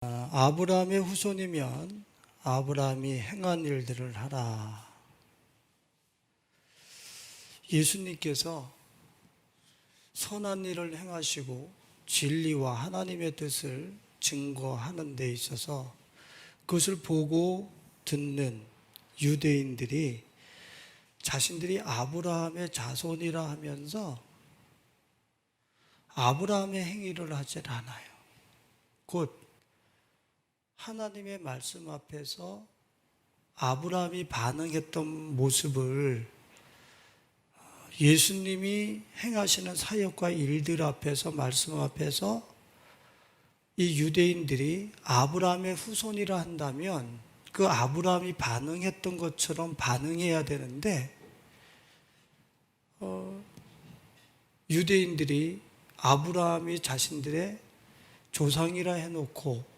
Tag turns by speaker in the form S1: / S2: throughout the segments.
S1: 아브라함의 후손이면 아브라함이 행한 일들을 하라. 예수님께서 선한 일을 행하시고 진리와 하나님의 뜻을 증거하는 데 있어서 그것을 보고 듣는 유대인들이 자신들이 아브라함의 자손이라 하면서 아브라함의 행위를 하질 않아요. 곧 하나님의 말씀 앞에서 아브라함이 반응했던 모습을 예수님이 행하시는 사역과 일들 앞에서, 말씀 앞에서 이 유대인들이 아브라함의 후손이라 한다면 그 아브라함이 반응했던 것처럼 반응해야 되는데, 유대인들이 아브라함이 자신들의 조상이라 해놓고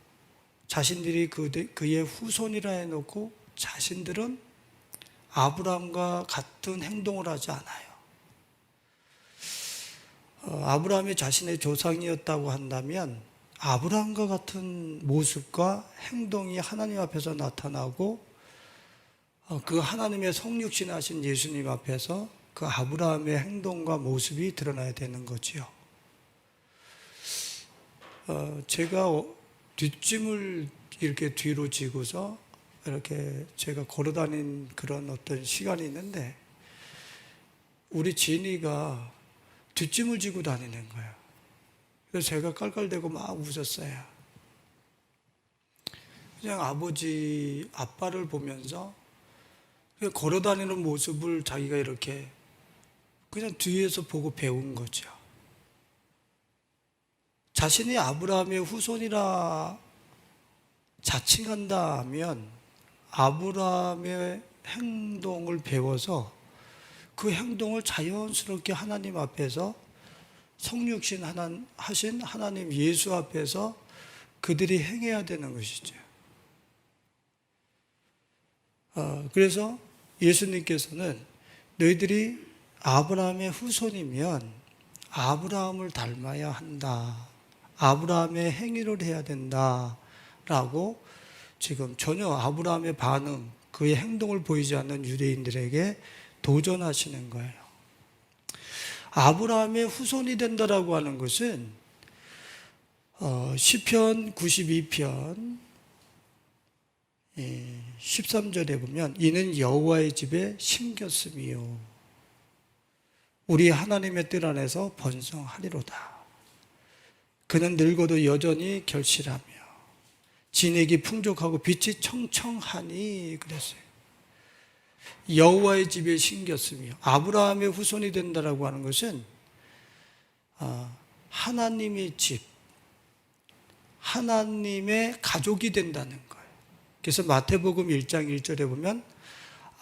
S1: 자신들이 그의 후손이라 해놓고 자신들은 아브라함과 같은 행동을 하지 않아요. 아브라함이 자신의 조상이었다고 한다면 아브라함과 같은 모습과 행동이 하나님 앞에서 나타나고 그 하나님의 성육신하신 예수님 앞에서 그 아브라함의 행동과 모습이 드러나야 되는 거지요. 제가 뒷짐을 이렇게 뒤로 지고서 이렇게 제가 걸어다닌 그런 어떤 시간이 있는데 우리 진이가 뒷짐을 지고 다니는 거예요. 그래서 제가 깔깔대고 막 웃었어요. 그냥 아빠를 보면서 그냥 걸어다니는 모습을 자기가 이렇게 그냥 뒤에서 보고 배운 거죠. 자신이 아브라함의 후손이라 자칭한다면 아브라함의 행동을 배워서 그 행동을 자연스럽게 하나님 앞에서 성육신 하신 하나님 예수 앞에서 그들이 행해야 되는 것이죠. 그래서 예수님께서는 너희들이 아브라함의 후손이면 아브라함을 닮아야 한다. 아브라함의 행위를 해야 된다라고 지금 전혀 아브라함의 반응, 그의 행동을 보이지 않는 유대인들에게 도전하시는 거예요. 아브라함의 후손이 된다라고 하는 것은 시편 92편 13절에 보면 이는 여호와의 집에 심겼음이요 우리 하나님의 뜰 안에서 번성하리로다. 그는 늙어도 여전히 결실하며 진액이 풍족하고 빛이 청청하니 그랬어요. 여호와의 집에 심겼으며 아브라함의 후손이 된다라고 하는 것은 하나님의 집, 하나님의 가족이 된다는 거예요. 그래서 마태복음 1장 1절에 보면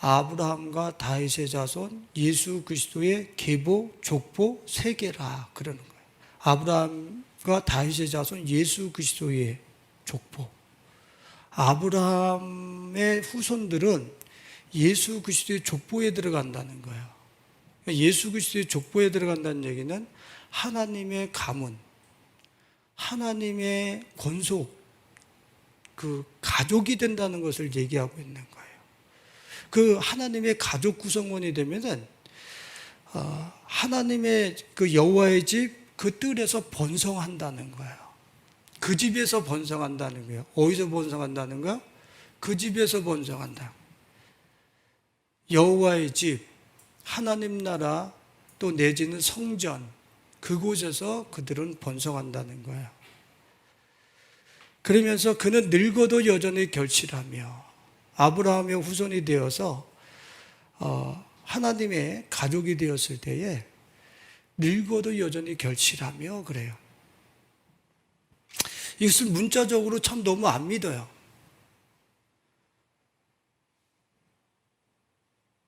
S1: 아브라함과 다윗의 자손 예수 그리스도의 계보, 족보, 세계라 그러는 거예요. 아브라함과 다윗의 자손 예수 그리스도의 족보. 아브라함의 후손들은 예수 그리스도의 족보에 들어간다는 거예요. 예수 그리스도의 족보에 들어간다는 얘기는 하나님의 가문, 하나님의 권속, 그 가족이 된다는 것을 얘기하고 있는 거예요. 그 하나님의 가족 구성원이 되면은 하나님의 그 여호와의 집 그 뜰에서 번성한다는 거예요. 그 집에서 번성한다는 거예요. 어디서 번성한다는 거예요? 그 집에서 번성한다. 여호와의 집, 하나님 나라 또 내지는 성전 그곳에서 그들은 번성한다는 거예요. 그러면서 그는 늙어도 여전히 결실하며 아브라함의 후손이 되어서 하나님의 가족이 되었을 때에 늙어도 여전히 결실하며 그래요. 이것을 문자적으로 참 너무 안 믿어요.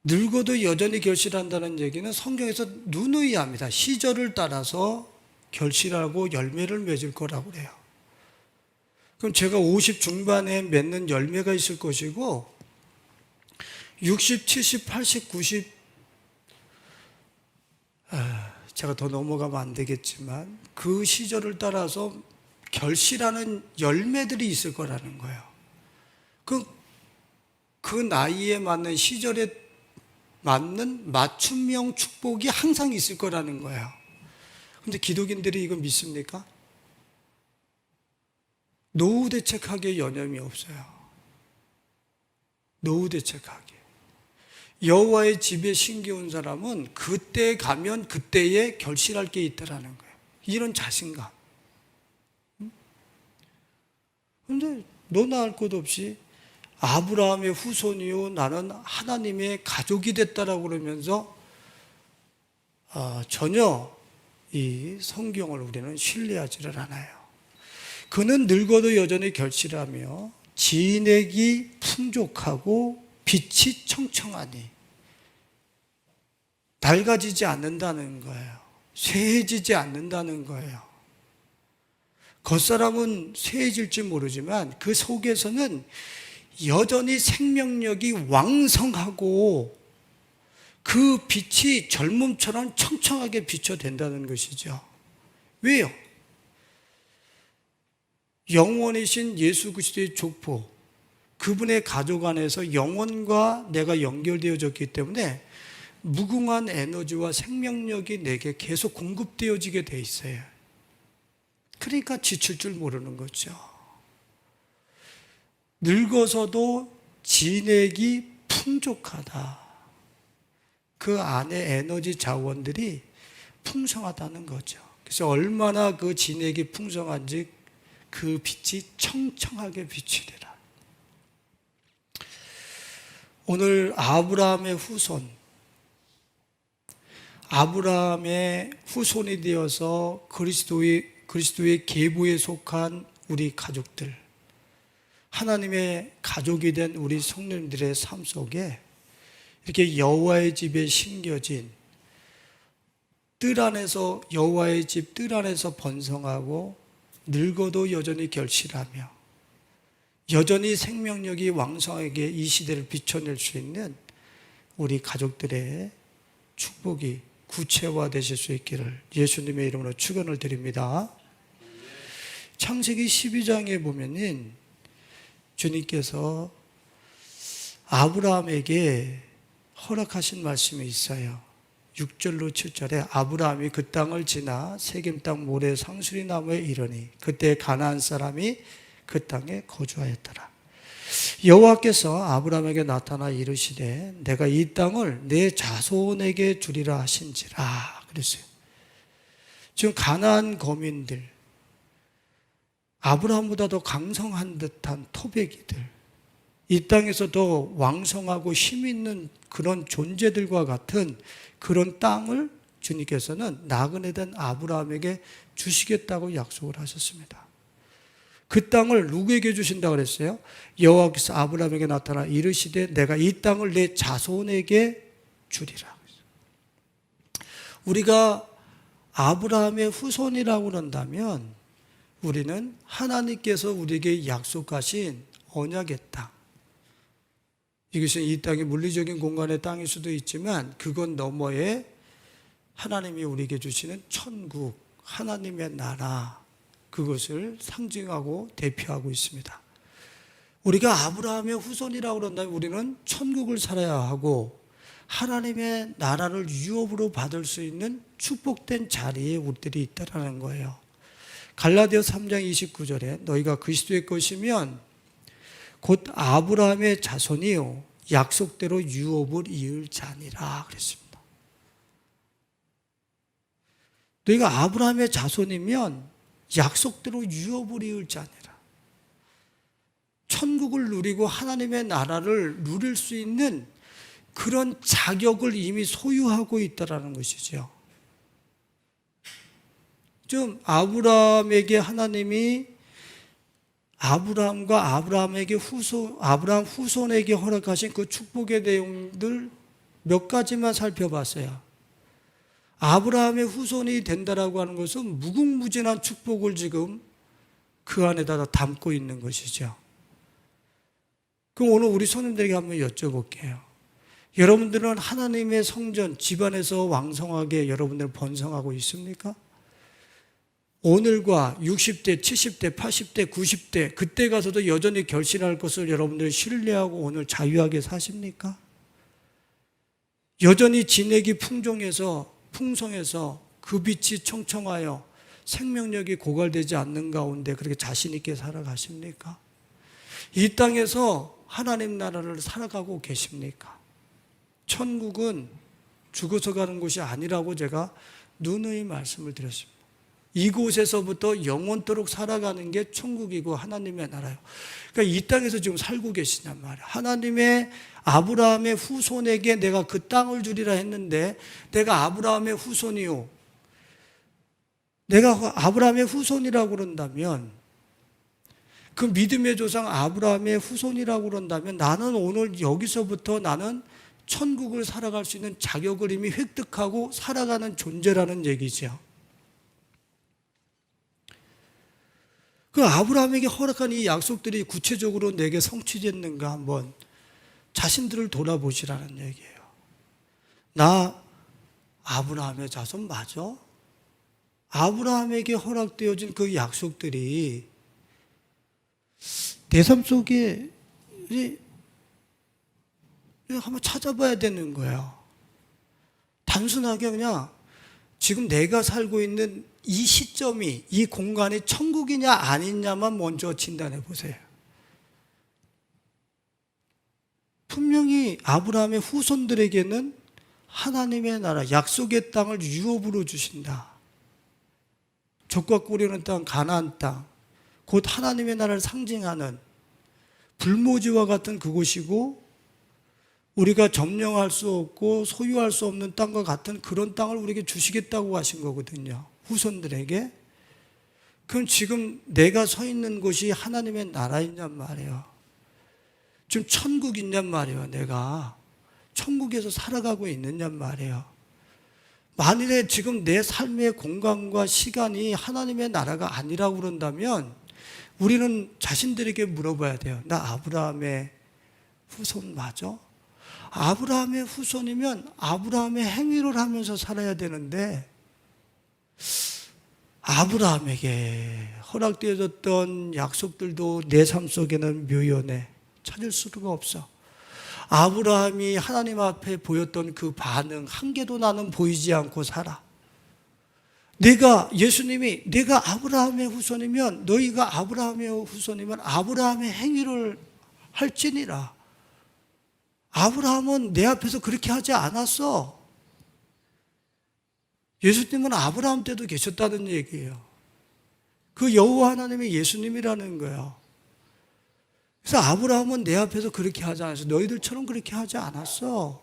S1: 늙어도 여전히 결실한다는 얘기는 성경에서 누누이 합니다. 시절을 따라서 결실하고 열매를 맺을 거라고 그래요. 그럼 제가 50 중반에 맺는 열매가 있을 것이고 60, 70, 80, 90 제가 더 넘어가면 안 되겠지만 그 시절을 따라서 결실하는 열매들이 있을 거라는 거예요. 그 나이에 맞는 시절에 맞는 맞춤형 축복이 항상 있을 거라는 거예요. 근데 기독인들이 이거 믿습니까? 노후대책하게 여념이 없어요. 노후대책하게. 여호와의 집에 신기 온 사람은 그때 가면 그때에 결실할 게 있다라는 거예요. 이런 자신감. 근데 너나 할 것 없이 아브라함의 후손이요 나는 하나님의 가족이 됐다라고 그러면서 전혀 이 성경을 우리는 신뢰하지를 않아요. 그는 늙어도 여전히 결실하며 진액이 풍족하고 빛이 청청하니 낡아지지 않는다는 거예요. 쇠해지지 않는다는 거예요. 겉사람은 쇠해질지 모르지만 그 속에서는 여전히 생명력이 왕성하고 그 빛이 젊음처럼 청청하게 비춰댄다는 것이죠. 왜요? 영원이신 예수 그리스도의 족보, 그분의 가족 안에서 영혼과 내가 연결되어졌기 때문에 무궁한 에너지와 생명력이 내게 계속 공급되어지게 돼 있어요. 그러니까 지칠 줄 모르는 거죠. 늙어서도 진액이 풍족하다. 그 안에 에너지 자원들이 풍성하다는 거죠. 그래서 얼마나 그 진액이 풍성한지 그 빛이 청청하게 비치리라. 오늘 아브라함의 후손이 되어서 그리스도의 계보에 속한 우리 가족들, 하나님의 가족이 된 우리 성도님들의 삶 속에 이렇게 여호와의 집에 심겨진 뜰 안에서, 여호와의 집 뜰 안에서 번성하고 늙어도 여전히 결실하며 여전히 생명력이 왕성하게 이 시대를 비춰낼 수 있는 우리 가족들의 축복이 구체화되실 수 있기를 예수님의 이름으로 축원을 드립니다. 창세기 12장에 보면은 주님께서 아브라함에게 허락하신 말씀이 있어요. 6절로 7절에 아브라함이 그 땅을 지나 세겜 땅 모래 상수리 나무에 이르니 그때 가나안 사람이 그 땅에 거주하였더라. 여호와께서 아브라함에게 나타나 이르시되 내가 이 땅을 내 자손에게 주리라 하신지라 그랬어요. 지금 가나안 거민들, 아브라함보다 더 강성한 듯한 토백이들, 이 땅에서 더 왕성하고 힘 있는 그런 존재들과 같은 그런 땅을 주님께서는 나그네 된 아브라함에게 주시겠다고 약속을 하셨습니다. 그 땅을 누구에게 주신다고 그랬어요? 여호와께서 아브라함에게 나타나 이르시되 내가 이 땅을 내 자손에게 주리라. 우리가 아브라함의 후손이라고 그런다면 우리는 하나님께서 우리에게 약속하신 언약의 땅, 이것은 이 땅의 물리적인 공간의 땅일 수도 있지만 그건 너머에 하나님이 우리에게 주시는 천국, 하나님의 나라, 그것을 상징하고 대표하고 있습니다. 우리가 아브라함의 후손이라고 그런다면 우리는 천국을 살아야 하고 하나님의 나라를 유업으로 받을 수 있는 축복된 자리에 우리들이 있다는 거예요. 갈라디아 3장 29절에 너희가 그리스도의 것이면 곧 아브라함의 자손이요 약속대로 유업을 이을 자니라 그랬습니다. 너희가 아브라함의 자손이면 약속대로 유업을 이을 자니라. 천국을 누리고 하나님의 나라를 누릴 수 있는 그런 자격을 이미 소유하고 있다는 것이죠. 좀 아브라함에게 하나님이 아브라함과 아브라함 후손에게 허락하신 그 축복의 내용들 몇 가지만 살펴봤어요. 아브라함의 후손이 된다라고 하는 것은 무궁무진한 축복을 지금 그 안에다 담고 있는 것이죠. 그럼 오늘 우리 손님들에게 한번 여쭤볼게요. 여러분들은 하나님의 성전, 집안에서 왕성하게 여러분들 번성하고 있습니까? 오늘과 60대, 70대, 80대, 90대 그때 가서도 여전히 결실할 것을 여러분들이 신뢰하고 오늘 자유하게 사십니까? 여전히 진액이 풍성해서 그 빛이 청청하여 생명력이 고갈되지 않는 가운데 그렇게 자신 있게 살아가십니까? 이 땅에서 하나님 나라를 살아가고 계십니까? 천국은 죽어서 가는 곳이 아니라고 제가 누누이 말씀을 드렸습니다. 이곳에서부터 영원토록 살아가는 게 천국이고 하나님의 나라예요. 그러니까 이 땅에서 지금 살고 계시냔 말이에요. 하나님의 아브라함의 후손에게 내가 그 땅을 주리라 했는데 내가 아브라함의 후손이요. 내가 아브라함의 후손이라고 그런다면 그 믿음의 조상 아브라함의 후손이라고 그런다면 나는 오늘 여기서부터 나는 천국을 살아갈 수 있는 자격을 이미 획득하고 살아가는 존재라는 얘기죠. 그 아브라함에게 허락한 이 약속들이 구체적으로 내게 성취됐는가 한번 자신들을 돌아보시라는 얘기예요. 나 아브라함의 자손 맞아? 아브라함에게 허락되어진 그 약속들이 내 삶 속에 한번 찾아봐야 되는 거예요. 단순하게 그냥 지금 내가 살고 있는 이 시점이, 이 공간이 천국이냐 아니냐만 먼저 진단해 보세요. 분명히 아브라함의 후손들에게는 하나님의 나라, 약속의 땅을 유업으로 주신다. 젖과 꿀이 흐르는 땅, 가나안 땅, 곧 하나님의 나라를 상징하는 불모지와 같은 그곳이고 우리가 점령할 수 없고 소유할 수 없는 땅과 같은 그런 땅을 우리에게 주시겠다고 하신 거거든요. 후손들에게. 그럼 지금 내가 서 있는 곳이 하나님의 나라이냔 말이에요. 지금 천국이냔 말이에요. 내가 천국에서 살아가고 있느냔 말이에요. 만일에 지금 내 삶의 공간과 시간이 하나님의 나라가 아니라고 그런다면 우리는 자신들에게 물어봐야 돼요. 나 아브라함의 후손 맞아? 아브라함의 후손이면 아브라함의 행위를 하면서 살아야 되는데 아브라함에게 허락되어졌던 약속들도 내 삶 속에는 묘연해. 찾을 수가 없어. 아브라함이 하나님 앞에 보였던 그 반응 한 개도 나는 보이지 않고 살아. 예수님이 내가 아브라함의 후손이면 너희가 아브라함의 후손이면 아브라함의 행위를 할지니라. 아브라함은 내 앞에서 그렇게 하지 않았어. 예수님은 아브라함 때도 계셨다는 얘기예요. 그 여호와 하나님이 예수님이라는 거예요. 그래서 아브라함은 내 앞에서 그렇게 하지 않았어. 너희들처럼 그렇게 하지 않았어.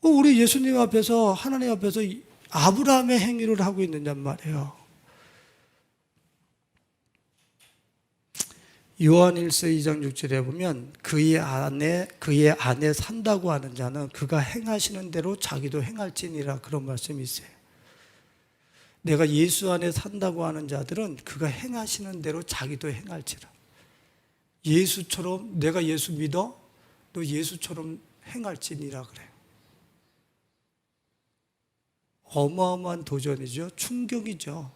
S1: 우리 예수님 앞에서 하나님 앞에서 아브라함의 행위를 하고 있느냔 말이에요. 요한일서 2장 6절에 보면 그의 안에 산다고 하는 자는 그가 행하시는 대로 자기도 행할지니라 그런 말씀이 있어요. 내가 예수 안에 산다고 하는 자들은 그가 행하시는 대로 자기도 행할지라. 예수처럼 내가 예수 믿어? 너 예수처럼 행할지니라 그래요. 어마어마한 도전이죠. 충격이죠.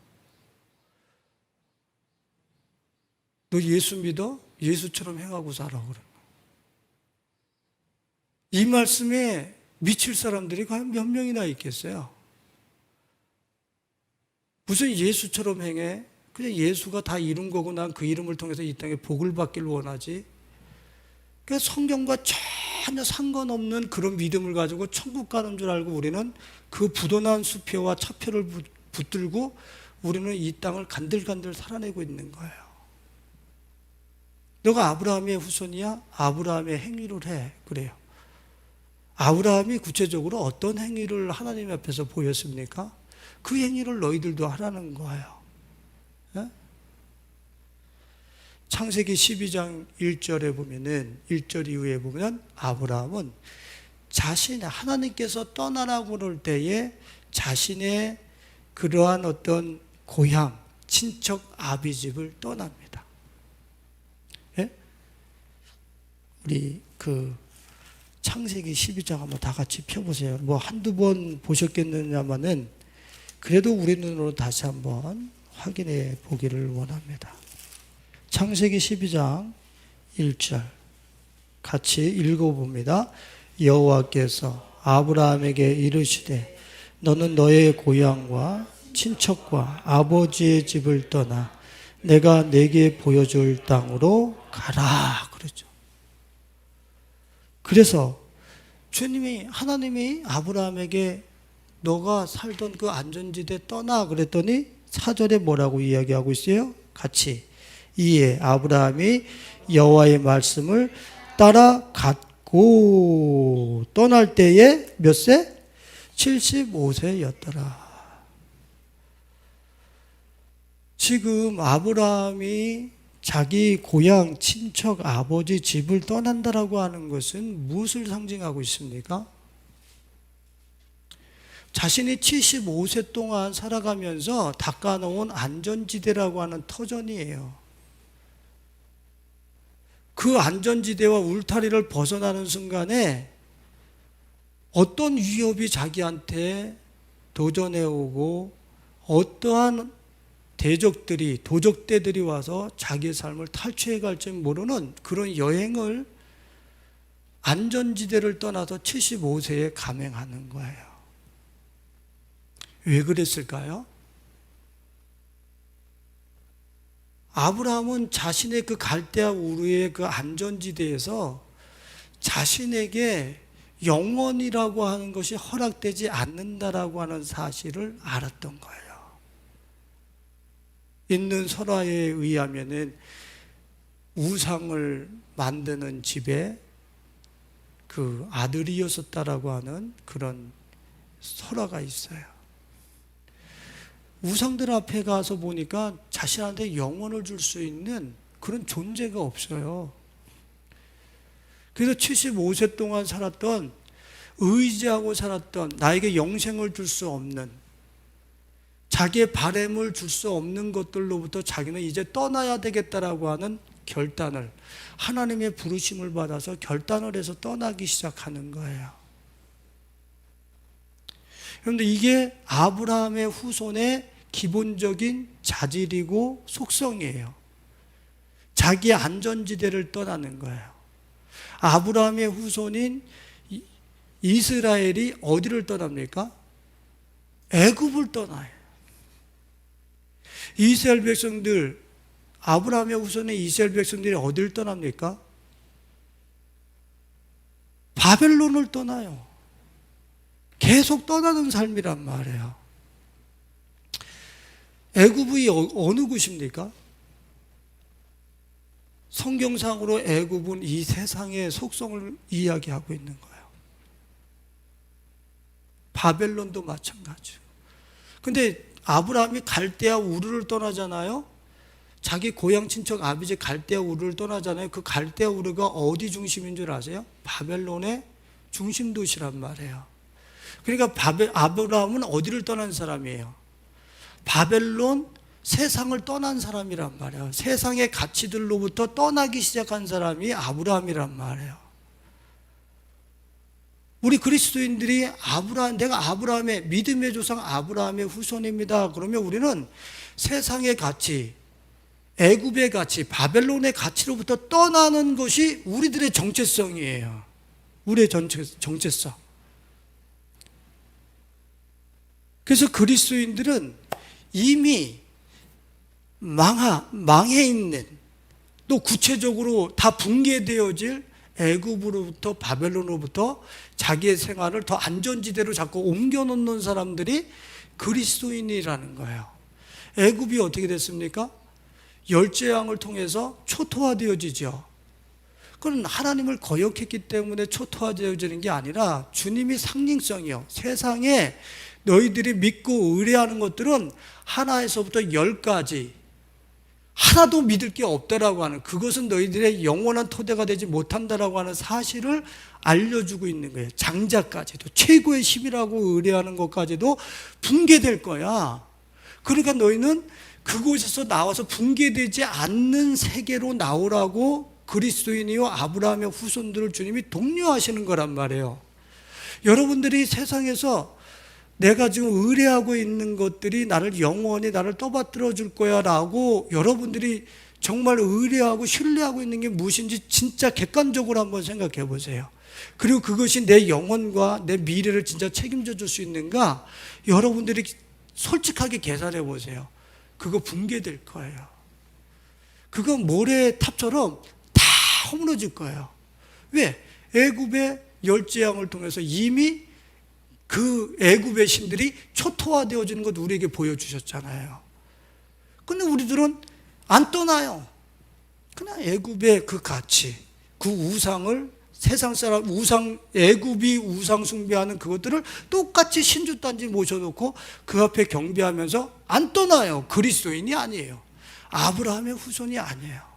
S1: 너 예수 믿어? 예수처럼 행하고 살아. 그래. 이 말씀에 미칠 사람들이 과연 몇 명이나 있겠어요? 무슨 예수처럼 행해? 그냥 예수가 다 이룬 거고 난 그 이름을 통해서 이 땅에 복을 받기를 원하지. 그러니까 성경과 전혀 상관없는 그런 믿음을 가지고 천국 가는 줄 알고 우리는 그 부도난 수표와 차표를 붙들고 우리는 이 땅을 간들간들 살아내고 있는 거예요. 너가 아브라함의 후손이야? 아브라함의 행위를 해. 그래요. 아브라함이 구체적으로 어떤 행위를 하나님 앞에서 보였습니까? 그 행위를 너희들도 하라는 거예요. 예? 창세기 12장 1절에 보면은 1절 이후에 보면 아브라함은 하나님께서 떠나라고 그럴 때에 자신의 그러한 어떤 고향, 친척 아비집을 떠납니다. 예? 우리 창세기 12장 한번 다 같이 펴보세요. 한두 번 보셨겠느냐마는 그래도 우리 눈으로 다시 한번 확인해 보기를 원합니다. 창세기 12장 1절 같이 읽어봅니다. 여호와께서 아브라함에게 이르시되 너는 너의 고향과 친척과 아버지의 집을 떠나 내가 내게 보여줄 땅으로 가라 그러죠. 그래서 하나님이 아브라함에게 너가 살던 그 안전지대 떠나 그랬더니 4절에 뭐라고 이야기하고 있어요? 같이 이에 아브라함이 여호와의 말씀을 따라갔고 떠날 때에 몇 세? 75세였더라. 지금 아브라함이 자기 고향, 친척, 아버지 집을 떠난다라고 하는 것은 무엇을 상징하고 있습니까? 자신이 75세 동안 살아가면서 닦아놓은 안전지대라고 하는 터전이에요. 그 안전지대와 울타리를 벗어나는 순간에 어떤 위협이 자기한테 도전해오고 어떠한 대적들이, 도적대들이 와서 자기의 삶을 탈취해 갈지 모르는 그런 여행을 안전지대를 떠나서 75세에 감행하는 거예요. 왜 그랬을까요? 아브라함은 자신의 그 갈대아 우르의 그 안전지대에서 자신에게 영원이라고 하는 것이 허락되지 않는다라고 하는 사실을 알았던 거예요. 있는 설화에 의하면은 우상을 만드는 집에 그 아들이었었다라고 하는 그런 설화가 있어요. 우상들 앞에 가서 보니까 자신한테 영혼을 줄 수 있는 그런 존재가 없어요. 그래서 75세 동안 살았던, 의지하고 살았던, 나에게 영생을 줄 수 없는, 자기의 바램을 줄 수 없는 것들로부터 자기는 이제 떠나야 되겠다라고 하는 결단을, 하나님의 부르심을 받아서 결단을 해서 떠나기 시작하는 거예요. 그런데 이게 아브라함의 후손의 기본적인 자질이고 속성이에요. 자기의 안전지대를 떠나는 거예요. 아브라함의 후손인 이스라엘이 어디를 떠납니까? 애굽을 떠나요. 이스라엘 백성들, 아브라함의 후손인 이스라엘 백성들이 어디를 떠납니까? 바벨론을 떠나요. 계속 떠나는 삶이란 말이에요. 애굽이 어느 곳입니까? 성경상으로 애굽은 이 세상의 속성을 이야기하고 있는 거예요. 바벨론도 마찬가지고. 근데 아브라함이 갈대아 우르를 떠나잖아요. 자기 고향 친척 아비지 갈대아 우르를 떠나잖아요. 그 갈대아 우르가 어디 중심인 줄 아세요? 바벨론의 중심 도시란 말이에요. 그러니까 아브라함은 어디를 떠난 사람이에요? 바벨론, 세상을 떠난 사람이란 말이에요. 세상의 가치들로부터 떠나기 시작한 사람이 아브라함이란 말이에요. 우리 그리스도인들이 내가 아브라함의, 믿음의 조상 아브라함의 후손입니다. 그러면 우리는 세상의 가치, 애굽의 가치, 바벨론의 가치로부터 떠나는 것이 우리들의 정체성이에요. 우리의 정체성. 그래서 그리스도인들은 이미 망해 있는, 또 구체적으로 다 붕괴되어질 애굽으로부터 바벨론으로부터 자기의 생활을 더 안전지대로 자꾸 옮겨놓는 사람들이 그리스도인이라는 거예요. 애굽이 어떻게 됐습니까? 열재앙을 통해서 초토화되어지죠. 그건 하나님을 거역했기 때문에 초토화되어지는 게 아니라 주님이 상징성이요. 세상에 너희들이 믿고 의뢰하는 것들은 하나에서부터 10까지 하나도 믿을 게 없다라고 하는, 그것은 너희들의 영원한 토대가 되지 못한다라고 하는 사실을 알려주고 있는 거예요. 장자까지도, 최고의 힘이라고 의뢰하는 것까지도 붕괴될 거야. 그러니까 너희는 그곳에서 나와서 붕괴되지 않는 세계로 나오라고 그리스도인이요 아브라함의 후손들을 주님이 독려하시는 거란 말이에요. 여러분들이 세상에서 내가 지금 의뢰하고 있는 것들이 나를 영원히 나를 떠받들어 줄 거야 라고 여러분들이 정말 의뢰하고 신뢰하고 있는 게 무엇인지 진짜 객관적으로 한번 생각해 보세요. 그리고 그것이 내 영혼과 내 미래를 진짜 책임져 줄 수 있는가? 여러분들이 솔직하게 계산해 보세요. 그거 붕괴될 거예요. 그거 모래탑처럼 다 허물어질 거예요. 왜? 애굽의 열재앙을 통해서 이미 그 애굽의 신들이 초토화되어지는 것 우리에게 보여주셨잖아요. 근데 우리들은 안 떠나요. 그냥 애굽의 그 가치, 그 우상을 세상 사람 애굽이 우상 숭배하는 그것들을 똑같이 신주단지 모셔놓고 그 앞에 경배하면서 안 떠나요. 그리스도인이 아니에요. 아브라함의 후손이 아니에요.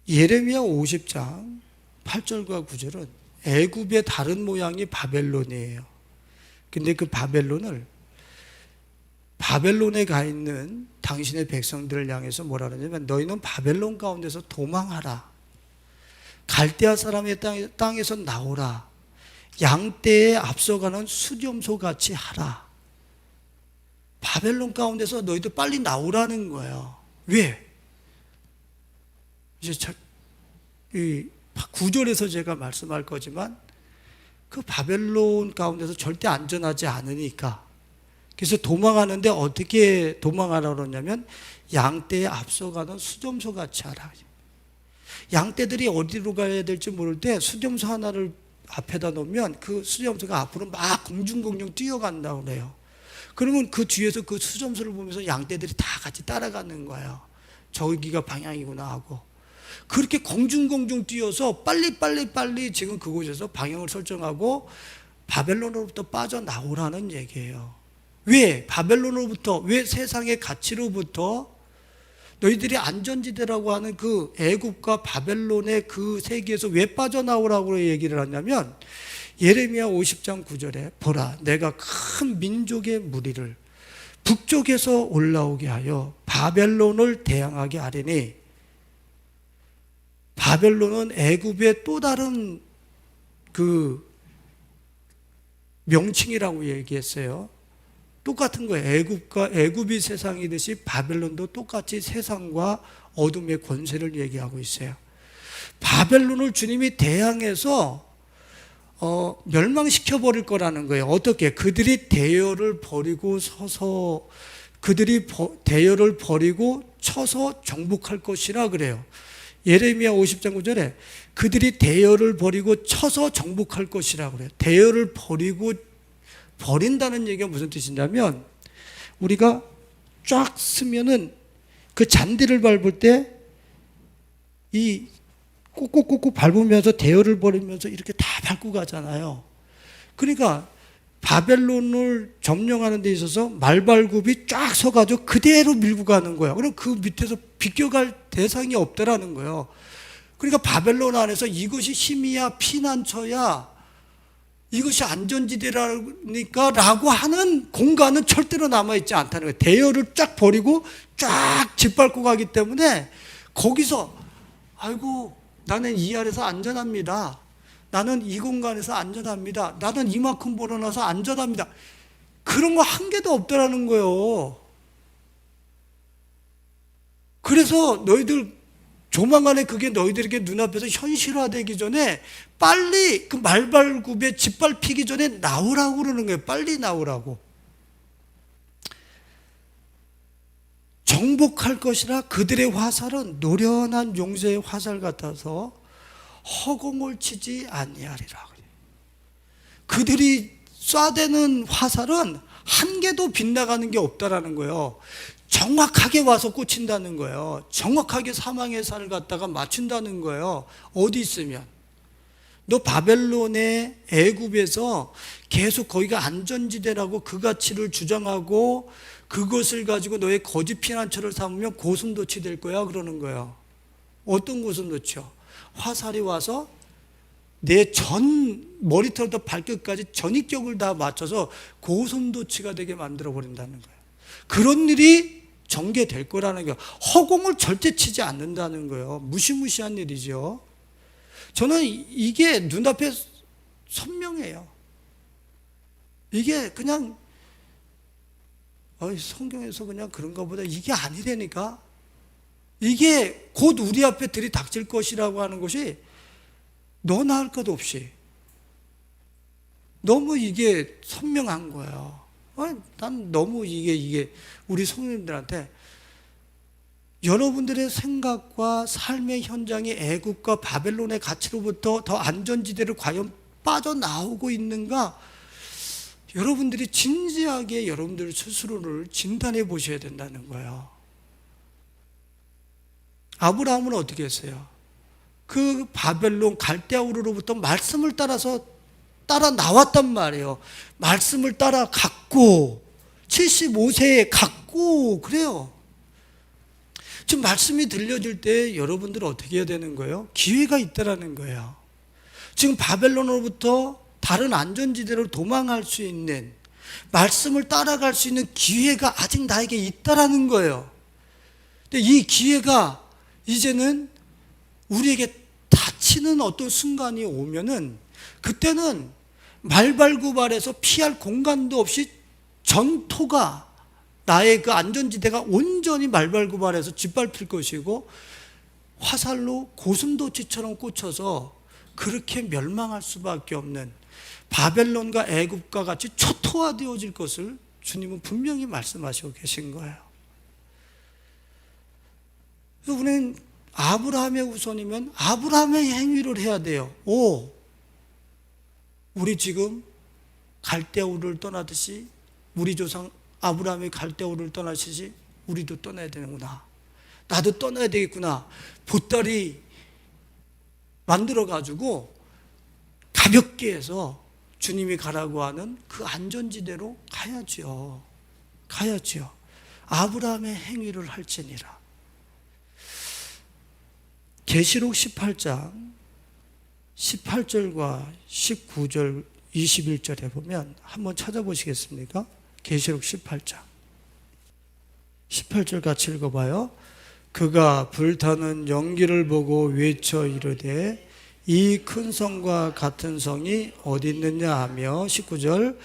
S1: 예레미야 50장 8절과 9절은 애굽의 다른 모양이 바벨론이에요. 근데 그 바벨론에 가 있는 당신의 백성들을 향해서 뭐라 그러냐면 너희는 바벨론 가운데서 도망하라. 갈대아 사람의 땅에서 나오라. 양떼에 앞서가는 수렴소 같이 하라. 바벨론 가운데서 너희들 빨리 나오라는 거예요. 왜? 이제 이 9절에서 제가 말씀할 거지만 그 바벨론 가운데서 절대 안전하지 않으니까 그래서 도망하는데 어떻게 도망하라고 그러냐면 양떼에 앞서가는 수렴소 같이 하라. 양떼들이 어디로 가야 될지 모를 때 수렴소 하나를 앞에다 놓으면 그 수렴소가 앞으로 막 공중공중 뛰어간다고 그래요. 그러면 그 뒤에서 그 수렴소를 보면서 양떼들이 다 같이 따라가는 거예요. 저기가 방향이구나 하고. 그렇게 공중공중 뛰어서 빨리 지금 그곳에서 방향을 설정하고 바벨론으로부터 빠져나오라는 얘기예요. 왜? 바벨론으로부터, 왜 세상의 가치로부터 너희들이 안전지대라고 하는 그 애굽과 바벨론의 그 세계에서 왜 빠져나오라고 얘기를 하냐면 예레미야 50장 9절에 보라 내가 큰 민족의 무리를 북쪽에서 올라오게 하여 바벨론을 대항하게 하리니 바벨론은 애굽의 또 다른 그 명칭이라고 얘기했어요. 똑같은 거예요. 애굽이 세상이듯이 바벨론도 똑같이 세상과 어둠의 권세를 얘기하고 있어요. 바벨론을 주님이 대항해서 멸망시켜 버릴 거라는 거예요. 어떻게? 그들이 대열을 버리고 서서 대열을 버리고 쳐서 정복할 것이라 그래요. 예레미야 50장 9절에 그들이 대열을 버리고 쳐서 정복할 것이라 그래요. 대열을 버린다는 얘기가 무슨 뜻이냐면 우리가 쫙 쓰면은 그 잔디를 밟을 때 이 꾹꾹꾹꾹 밟으면서 대열을 버리면서 이렇게 다 밟고 가잖아요. 그러니까 바벨론을 점령하는 데 있어서 말발굽이 쫙 서가지고 그대로 밀고 가는 거예요. 그럼 그 밑에서 비껴갈 대상이 없다라는 거예요. 그러니까 바벨론 안에서 이것이 힘이야 피난처야 이것이 안전지대라니까 라고 하는 공간은 절대로 남아있지 않다는 거예요. 대열을 쫙 버리고 쫙 짓밟고 가기 때문에 거기서 아이고 나는 이 아래서 안전합니다. 나는 이 공간에서 안전합니다. 나는 이만큼 벌어놔서 안전합니다. 그런 거 한 개도 없더라는 거예요. 그래서 너희들 조만간에 그게 너희들에게 눈앞에서 현실화되기 전에 빨리 그 말발굽에 짓밟히기 전에 나오라고 그러는 거예요. 빨리 나오라고. 정복할 것이라 그들의 화살은 노련한 용새의 화살 같아서 허공을 치지 아니하리라. 그들이 쏴대는 화살은 한 개도 빗나가는 게 없다라는 거예요. 정확하게 와서 꽂힌다는 거예요. 정확하게 사망의 살을 갖다가 맞춘다는 거예요. 어디 있으면. 너 바벨론의 애굽에서 계속 거기가 안전지대라고 그 가치를 주장하고 그것을 가지고 너의 거짓 피난처를 삼으면 고슴도치 될 거야 그러는 거예요. 어떤 고슴도치요? 화살이 와서 내 전 머리털부터 발끝까지 전입격을 다 맞춰서 고슴도치가 되게 만들어 버린다는 거예요. 그런 일이 전개될 거라는 거예요. 허공을 절대 치지 않는다는 거예요. 무시무시한 일이죠. 저는 이게 눈앞에 선명해요. 이게 그냥 성경에서 그냥 그런가 보다, 이게 아니라니까. 이게 곧 우리 앞에 들이닥칠 것이라고 하는 것이 너나 할 것 없이 너무 이게 선명한 거예요. 난 너무 이게 우리 성도님들한테 여러분들의 생각과 삶의 현장이 애국과 바벨론의 가치로부터 더 안전지대를 과연 빠져나오고 있는가, 여러분들이 진지하게 여러분들 스스로를 진단해 보셔야 된다는 거예요. 아브라함은 어떻게 했어요? 그 바벨론 갈대아우르로부터 말씀을 따라 나왔단 말이에요. 말씀을 따라 갔고 75세에 갔고 그래요. 지금 말씀이 들려질 때 여러분들은 어떻게 해야 되는 거예요? 기회가 있다라는 거예요. 지금 바벨론으로부터 다른 안전지대로 도망할 수 있는, 말씀을 따라갈 수 있는 기회가 아직 나에게 있다라는 거예요. 근데 이 기회가 이제는 우리에게 닫히는 어떤 순간이 오면은, 그때는 말발굽알에서 피할 공간도 없이 전토가, 나의 그 안전지대가 온전히 말발굽알에서 짓밟힐 것이고 화살로 고슴도치처럼 꽂혀서 그렇게 멸망할 수밖에 없는, 바벨론과 애굽과 같이 초토화되어질 것을 주님은 분명히 말씀하시고 계신 거예요. 우리는 아브라함의 후손이면 아브라함의 행위를 해야 돼요. 우리 지금 갈대아우르를 떠나듯이, 우리 조상 아브라함이 갈대아우르를 떠나시지 우리도 떠나야 되는구나. 나도 떠나야 되겠구나. 보따리 만들어가지고 가볍게 해서 주님이 가라고 하는 그 안전지대로 가야지요. 아브라함의 행위를 할지니라. 계시록 18장 18절과 19절 21절에 보면 한번 찾아보시겠습니까? 계시록 18장 18절 같이 읽어봐요. 그가 불타는 연기를 보고 외쳐 이르되 이 큰 성과 같은 성이 어디 있느냐 하며, 19절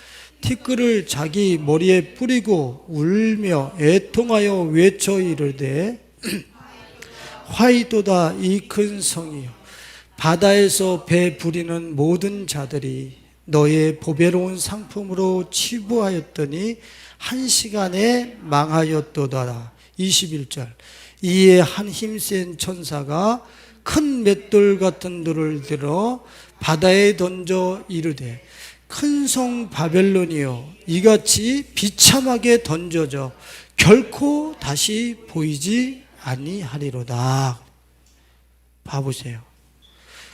S1: 티끌을 자기 머리에 뿌리고 울며 애통하여 외쳐 이르되 화이도다 이 큰 성이요, 바다에서 배 부리는 모든 자들이 너의 보배로운 상품으로 치부하였더니 한 시간에 망하였도다. 21절 이에 한 힘센 천사가 큰 맷돌 같은 돌을 들어 바다에 던져 이르되 큰 성 바벨론이여, 이같이 비참하게 던져져 결코 다시 보이지 아니하리로다. 봐보세요.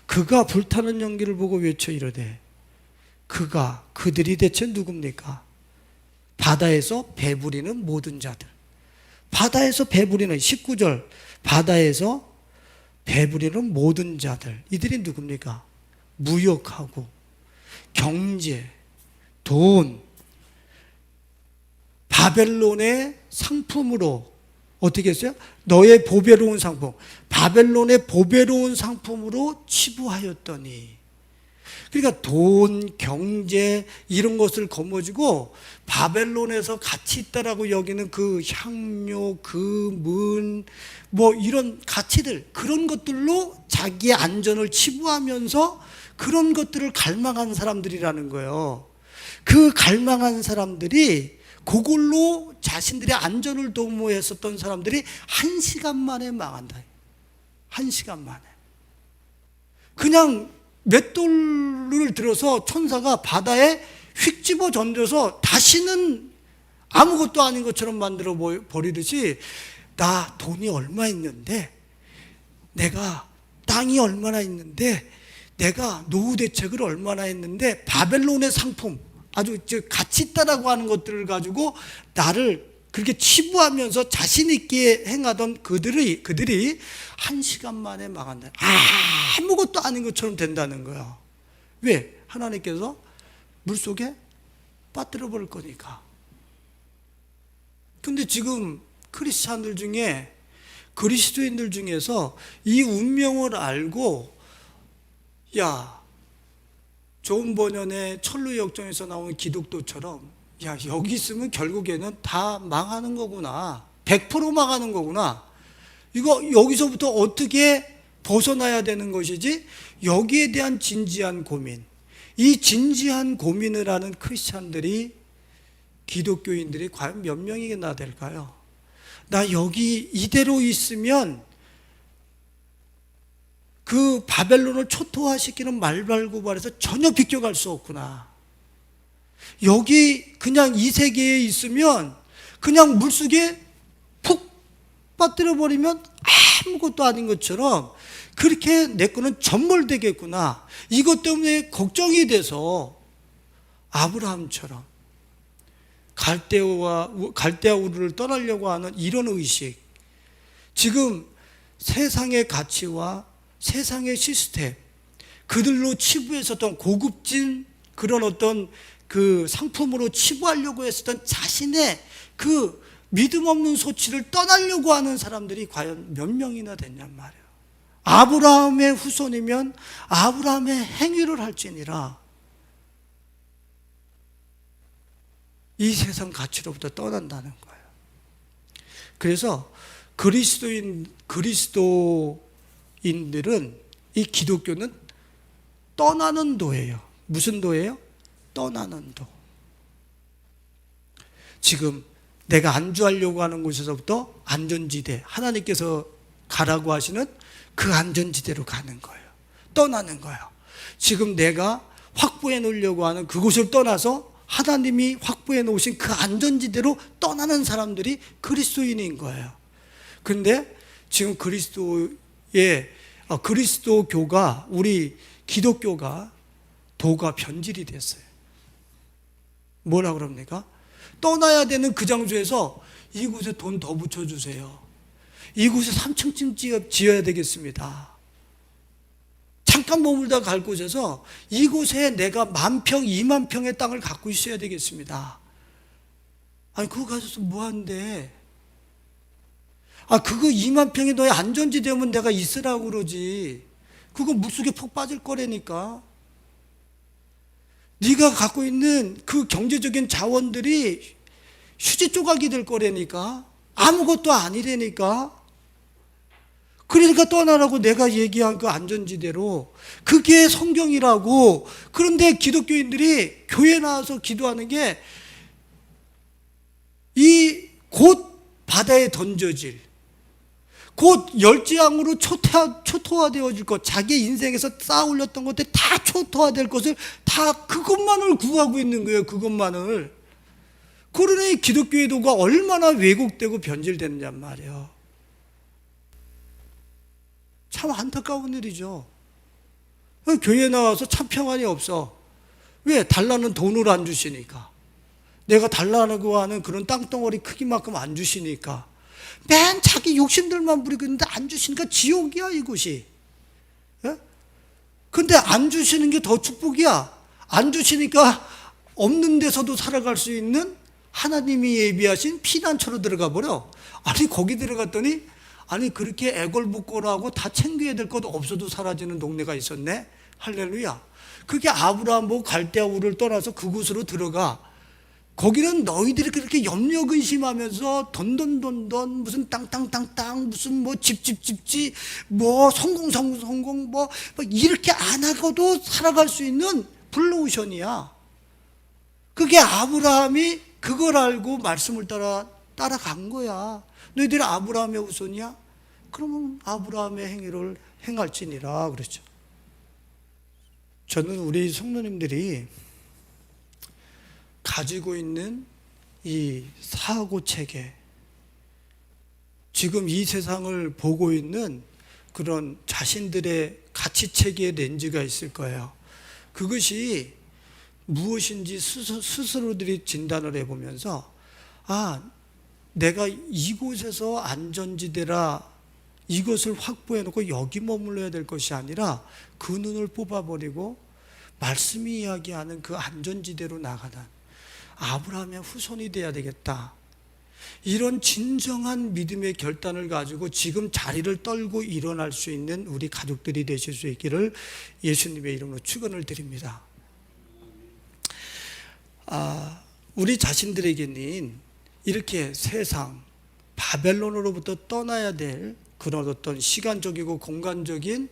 S1: 그가 불타는 연기를 보고 외쳐 이르되, 그들이 대체 누굽니까? 바다에서 배부리는 모든 자들. 바다에서 배부리는, 19절 바다에서 배부리는 모든 자들, 이들이 누굽니까? 무역하고 경제, 돈, 바벨론의 상품으로 어떻게 했어요? 너의 보배로운 상품, 바벨론의 보배로운 상품으로 치부하였더니. 그러니까 돈, 경제 이런 것을 거머쥐고 바벨론에서 가치 있다라고 여기는 그 향료, 금은 뭐 이런 가치들, 그런 것들로 자기의 안전을 치부하면서 그런 것들을 갈망한 사람들이라는 거예요. 그 갈망한 사람들이, 그걸로 자신들의 안전을 도모했었던 사람들이 한 시간 만에 망한다. 한 시간 만에. 그냥 맷돌을 들어서 천사가 바다에 휙 집어 던져서 다시는 아무것도 아닌 것처럼 만들어 버리듯이, 나 돈이 얼마 있는데, 내가 땅이 얼마나 있는데, 내가 노후 대책을 얼마나 했는데, 바벨론의 상품, 아주 가치 있다라고 하는 것들을 가지고 나를 그렇게 치부하면서 자신 있게 행하던 그들이 한 시간 만에 망한다. 아무것도 아닌 것처럼 된다는 거야. 왜? 하나님께서 물속에 빠뜨려 버릴 거니까. 근데 지금 크리스찬들 중에, 그리스도인들 중에서 이 운명을 알고 야, 좋은 번연의 천루역정에서 나온 기독도처럼 야, 여기 있으면 결국에는 다 망하는 거구나. 100% 망하는 거구나. 이거 여기서부터 어떻게 벗어나야 되는 것이지? 여기에 대한 진지한 고민. 이 진지한 고민을 하는 크리스찬들이, 기독교인들이 과연 몇 명이나 될까요? 나 여기 이대로 있으면 그 바벨론을 초토화시키는 말발굽알에서 전혀 비껴갈 수 없구나. 여기 그냥 이 세계에 있으면 그냥 물속에 푹 빠뜨려 버리면 아무것도 아닌 것처럼 그렇게 내 거는 전몰되겠구나. 이것 때문에 걱정이 돼서 아브라함처럼 갈대아 우르를 떠나려고 하는 이런 의식, 지금 세상의 가치와 세상의 시스템, 그들로 치부했었던 고급진 그런 어떤 그 상품으로 치부하려고 했었던 자신의 그 믿음 없는 소치를 떠나려고 하는 사람들이 과연 몇 명이나 됐냔 말이에요. 아브라함의 후손이면 아브라함의 행위를 할지니라 이 세상 가치로부터 떠난다는 거예요. 그래서 그리스도인들은, 이 기독교는 떠나는 도예요. 무슨 도예요? 떠나는 도. 지금 내가 안주하려고 하는 곳에서부터 안전지대, 하나님께서 가라고 하시는 그 안전지대로 가는 거예요. 떠나는 거예요. 지금 내가 확보해 놓으려고 하는 그곳을 떠나서 하나님이 확보해 놓으신 그 안전지대로 떠나는 사람들이 그리스도인인 거예요. 그런데 지금 그리스도교가, 우리 기독교가 도가 변질이 됐어요. 뭐라 그럽니까? 떠나야 되는 그 장소에서 이곳에 돈 더 붙여주세요. 이곳에 3층쯤 지어야 되겠습니다. 잠깐 머물다 갈 곳에서 이곳에 내가 10,000평, 20,000평의 땅을 갖고 있어야 되겠습니다. 아니, 그거 가져서 뭐 한대? 그거 20,000평이 너의 안전지대면 내가 있으라고 그러지. 그거 물속에 푹 빠질 거라니까. 네가 갖고 있는 그 경제적인 자원들이 휴지 조각이 될 거라니까. 아무것도 아니라니까. 그러니까 떠나라고 내가 얘기한 그 안전지대로. 그게 성경이라고. 그런데 기독교인들이 교회 나와서 기도하는 게 이 곧 바다에 던져질, 곧 열지양으로 초토화되어질 것, 자기 인생에서 쌓아 올렸던 것들 다 초토화될 것을 다 그것만을 구하고 있는 거예요. 그것만을. 그러니 기독교의 도가 얼마나 왜곡되고 변질됐냔 말이에요. 참 안타까운 일이죠. 교회 나와서 참 평안이 없어. 왜? 달라는 돈을 안 주시니까. 내가 달라고 하는 그런 땅덩어리 크기만큼 안 주시니까. 맨 자기 욕심들만 부리고 있는데 안 주시니까 지옥이야, 이곳이. 예? 근데 안 주시는 게 더 축복이야. 안 주시니까 없는 데서도 살아갈 수 있는 하나님이 예비하신 피난처로 들어가 버려. 아니, 거기 들어갔더니, 아니, 그렇게 애걸복걸하고 다 챙겨야 될 것 없어도 사라지는 동네가 있었네. 할렐루야. 그게 아브라함 보고 갈대아 우르를 떠나서 그곳으로 들어가. 거기는 너희들이 그렇게 염려 근심하면서 돈돈 무슨 땅 무슨 뭐 집 뭐 성공 뭐 이렇게 안 하고도 살아갈 수 있는 블루오션이야. 그게 아브라함이 그걸 알고 말씀을 따라간 거야. 너희들이 아브라함의 후손이야? 그러면 아브라함의 행위를 행할지니라 그랬죠. 저는 우리 성도님들이 가지고 있는 이 사고체계, 지금 이 세상을 보고 있는 그런 자신들의 가치체계의 렌즈가 있을 거예요. 그것이 무엇인지 스스로들이 진단을 해보면서, 내가 이곳에서 안전지대라 이것을 확보해놓고 여기 머물러야 될 것이 아니라 그 눈을 뽑아버리고 말씀이 이야기하는 그 안전지대로 나가는 아브라함의 후손이 돼야 되겠다. 이런 진정한 믿음의 결단을 가지고 지금 자리를 떨고 일어날 수 있는 우리 가족들이 되실 수 있기를 예수님의 이름으로 축원을 드립니다. 우리 자신들에게는 이렇게 세상 바벨론으로부터 떠나야 될 그런 어떤 시간적이고 공간적인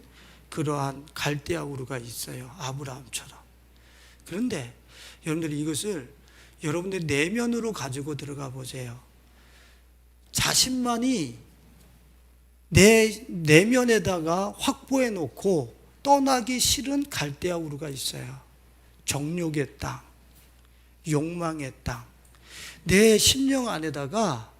S1: 그러한 갈대아 우르가 있어요. 아브라함처럼. 그런데 여러분들이 이것을 여러분들의 내면으로 가지고 들어가 보세요. 자신만이 내 내면에다가 확보해 놓고 떠나기 싫은 갈대아 우르가 있어요. 정욕의 땅, 욕망의 땅. 내 심령 안에다가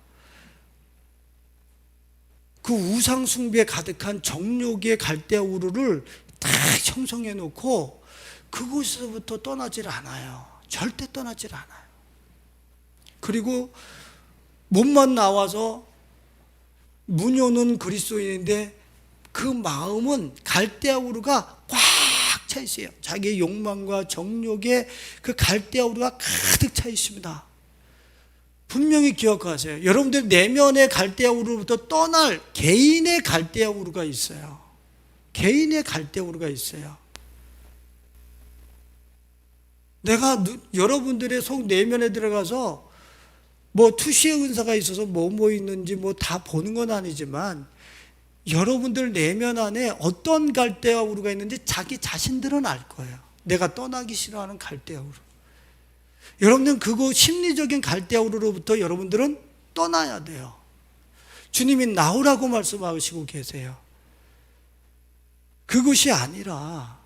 S1: 그 우상 숭배에 가득한 정욕의 갈대아 우르를 다 형성해 놓고 그곳에서부터 떠나질 않아요. 절대 떠나질 않아요. 그리고 몸만 나와서 문효는 그리스도인인데 그 마음은 갈대아 우르가 꽉 차 있어요. 자기의 욕망과 정욕에 그 갈대아 우르가 가득 차 있습니다. 분명히 기억하세요. 여러분들 내면의 갈대아 우르로부터 떠날 개인의 갈대아 우르가 있어요. 개인의 갈대아 우르가 있어요. 내가 여러분들의 속 내면에 들어가서 뭐 투시의 은사가 있어서 뭐 있는지 뭐 다 보는 건 아니지만 여러분들 내면 안에 어떤 갈대아 우르가 있는지 자기 자신들은 알 거예요. 내가 떠나기 싫어하는 갈대아 우르. 여러분들은 그거 심리적인 갈대아 우르로부터 여러분들은 떠나야 돼요. 주님이 나오라고 말씀하시고 계세요. 그것이 아니라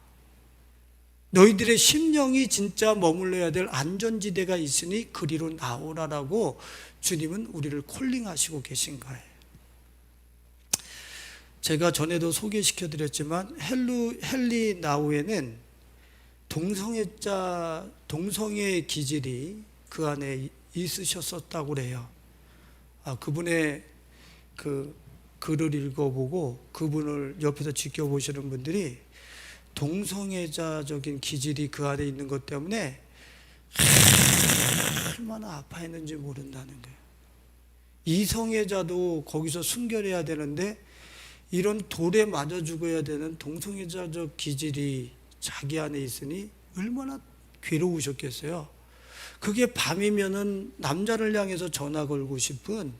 S1: 너희들의 심령이 진짜 머물러야 될 안전지대가 있으니 그리로 나오라라고 주님은 우리를 콜링하시고 계신 거예요. 제가 전에도 소개시켜 드렸지만 헨리 나우에는 동성애 기질이 그 안에 있으셨었다고 그래요. 그분의 그 글을 읽어보고 그분을 옆에서 지켜보시는 분들이 동성애자적인 기질이 그 안에 있는 것 때문에 얼마나 아파했는지 모른다는 거예요. 이성애자도 거기서 순결해야 되는데 이런 돌에 맞아 죽어야 되는 동성애자적 기질이 자기 안에 있으니 얼마나 괴로우셨겠어요. 그게 밤이면은 남자를 향해서 전화 걸고 싶은,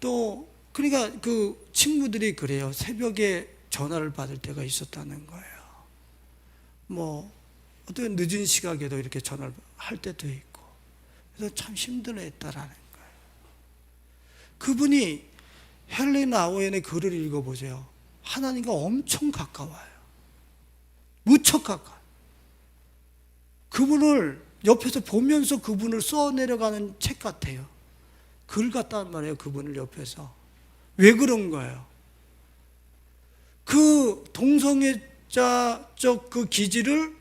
S1: 또 그러니까 그 친구들이 그래요. 새벽에 전화를 받을 때가 있었다는 거예요. 뭐 어떻게 늦은 시각에도 이렇게 전화를 할 때도 있고, 그래서 참 힘들어했다라는 거예요. 그분이 헨리 나우엔의 글을 읽어보세요. 하나님과 엄청 가까워요. 무척 가까워요. 그분을 옆에서 보면서 그분을 써내려가는 책 같아요. 글 같단 말이에요. 그분을 옆에서. 왜 그런 거예요? 그 동성애자적 그 기질을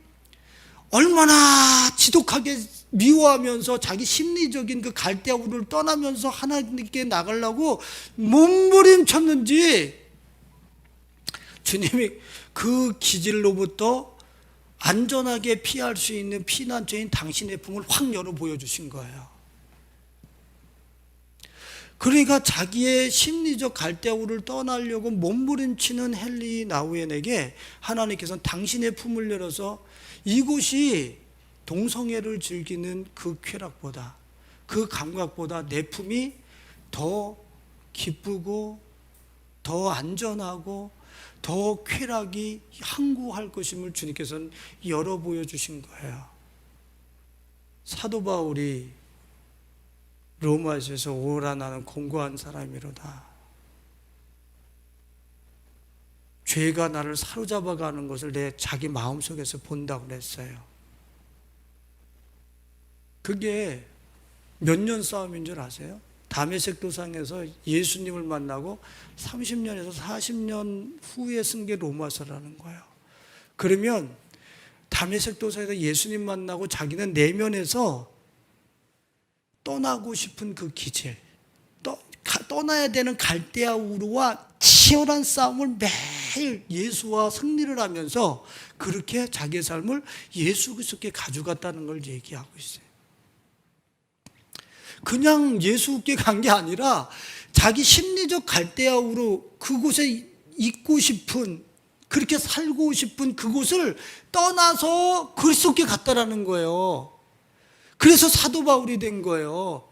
S1: 얼마나 지독하게 미워하면서 자기 심리적인 그 갈대아 우르를 떠나면서 하나님께 나가려고 몸부림쳤는지 주님이 그 기질로부터 안전하게 피할 수 있는 피난처인 당신의 품을 확 열어 보여주신 거예요. 그러니까 자기의 심리적 갈대아 우르를 떠나려고 몸부림치는 헨리 나우엔에게 하나님께서는 당신의 품을 열어서 이곳이 동성애를 즐기는 그 쾌락보다, 그 감각보다 내 품이 더 기쁘고 더 안전하고 더 쾌락이 항구할 것임을 주님께서는 열어 보여주신 거예요. 사도 바울이 로마에서 오라 나는 공고한 사람이로다. 죄가 나를 사로잡아가는 것을 내 자기 마음속에서 본다고 그랬어요. 그게 몇 년 싸움인 줄 아세요? 다메섹 도상에서 예수님을 만나고 30년에서 40년 후에 쓴 게 로마서라는 거예요. 그러면 다메섹 도상에서 예수님 만나고 자기는 내면에서 떠나고 싶은 그 기질, 떠나야 되는 갈대아 우르와 치열한 싸움을 매일 예수와 승리를 하면서 그렇게 자기의 삶을 예수 그리스도께 가져갔다는 걸 얘기하고 있어요. 그냥 예수께 간 게 아니라 자기 심리적 갈대아우로 그곳에 있고 싶은, 그렇게 살고 싶은 그곳을 떠나서 그리스도께 갔다라는 거예요. 그래서 사도 바울이 된 거예요.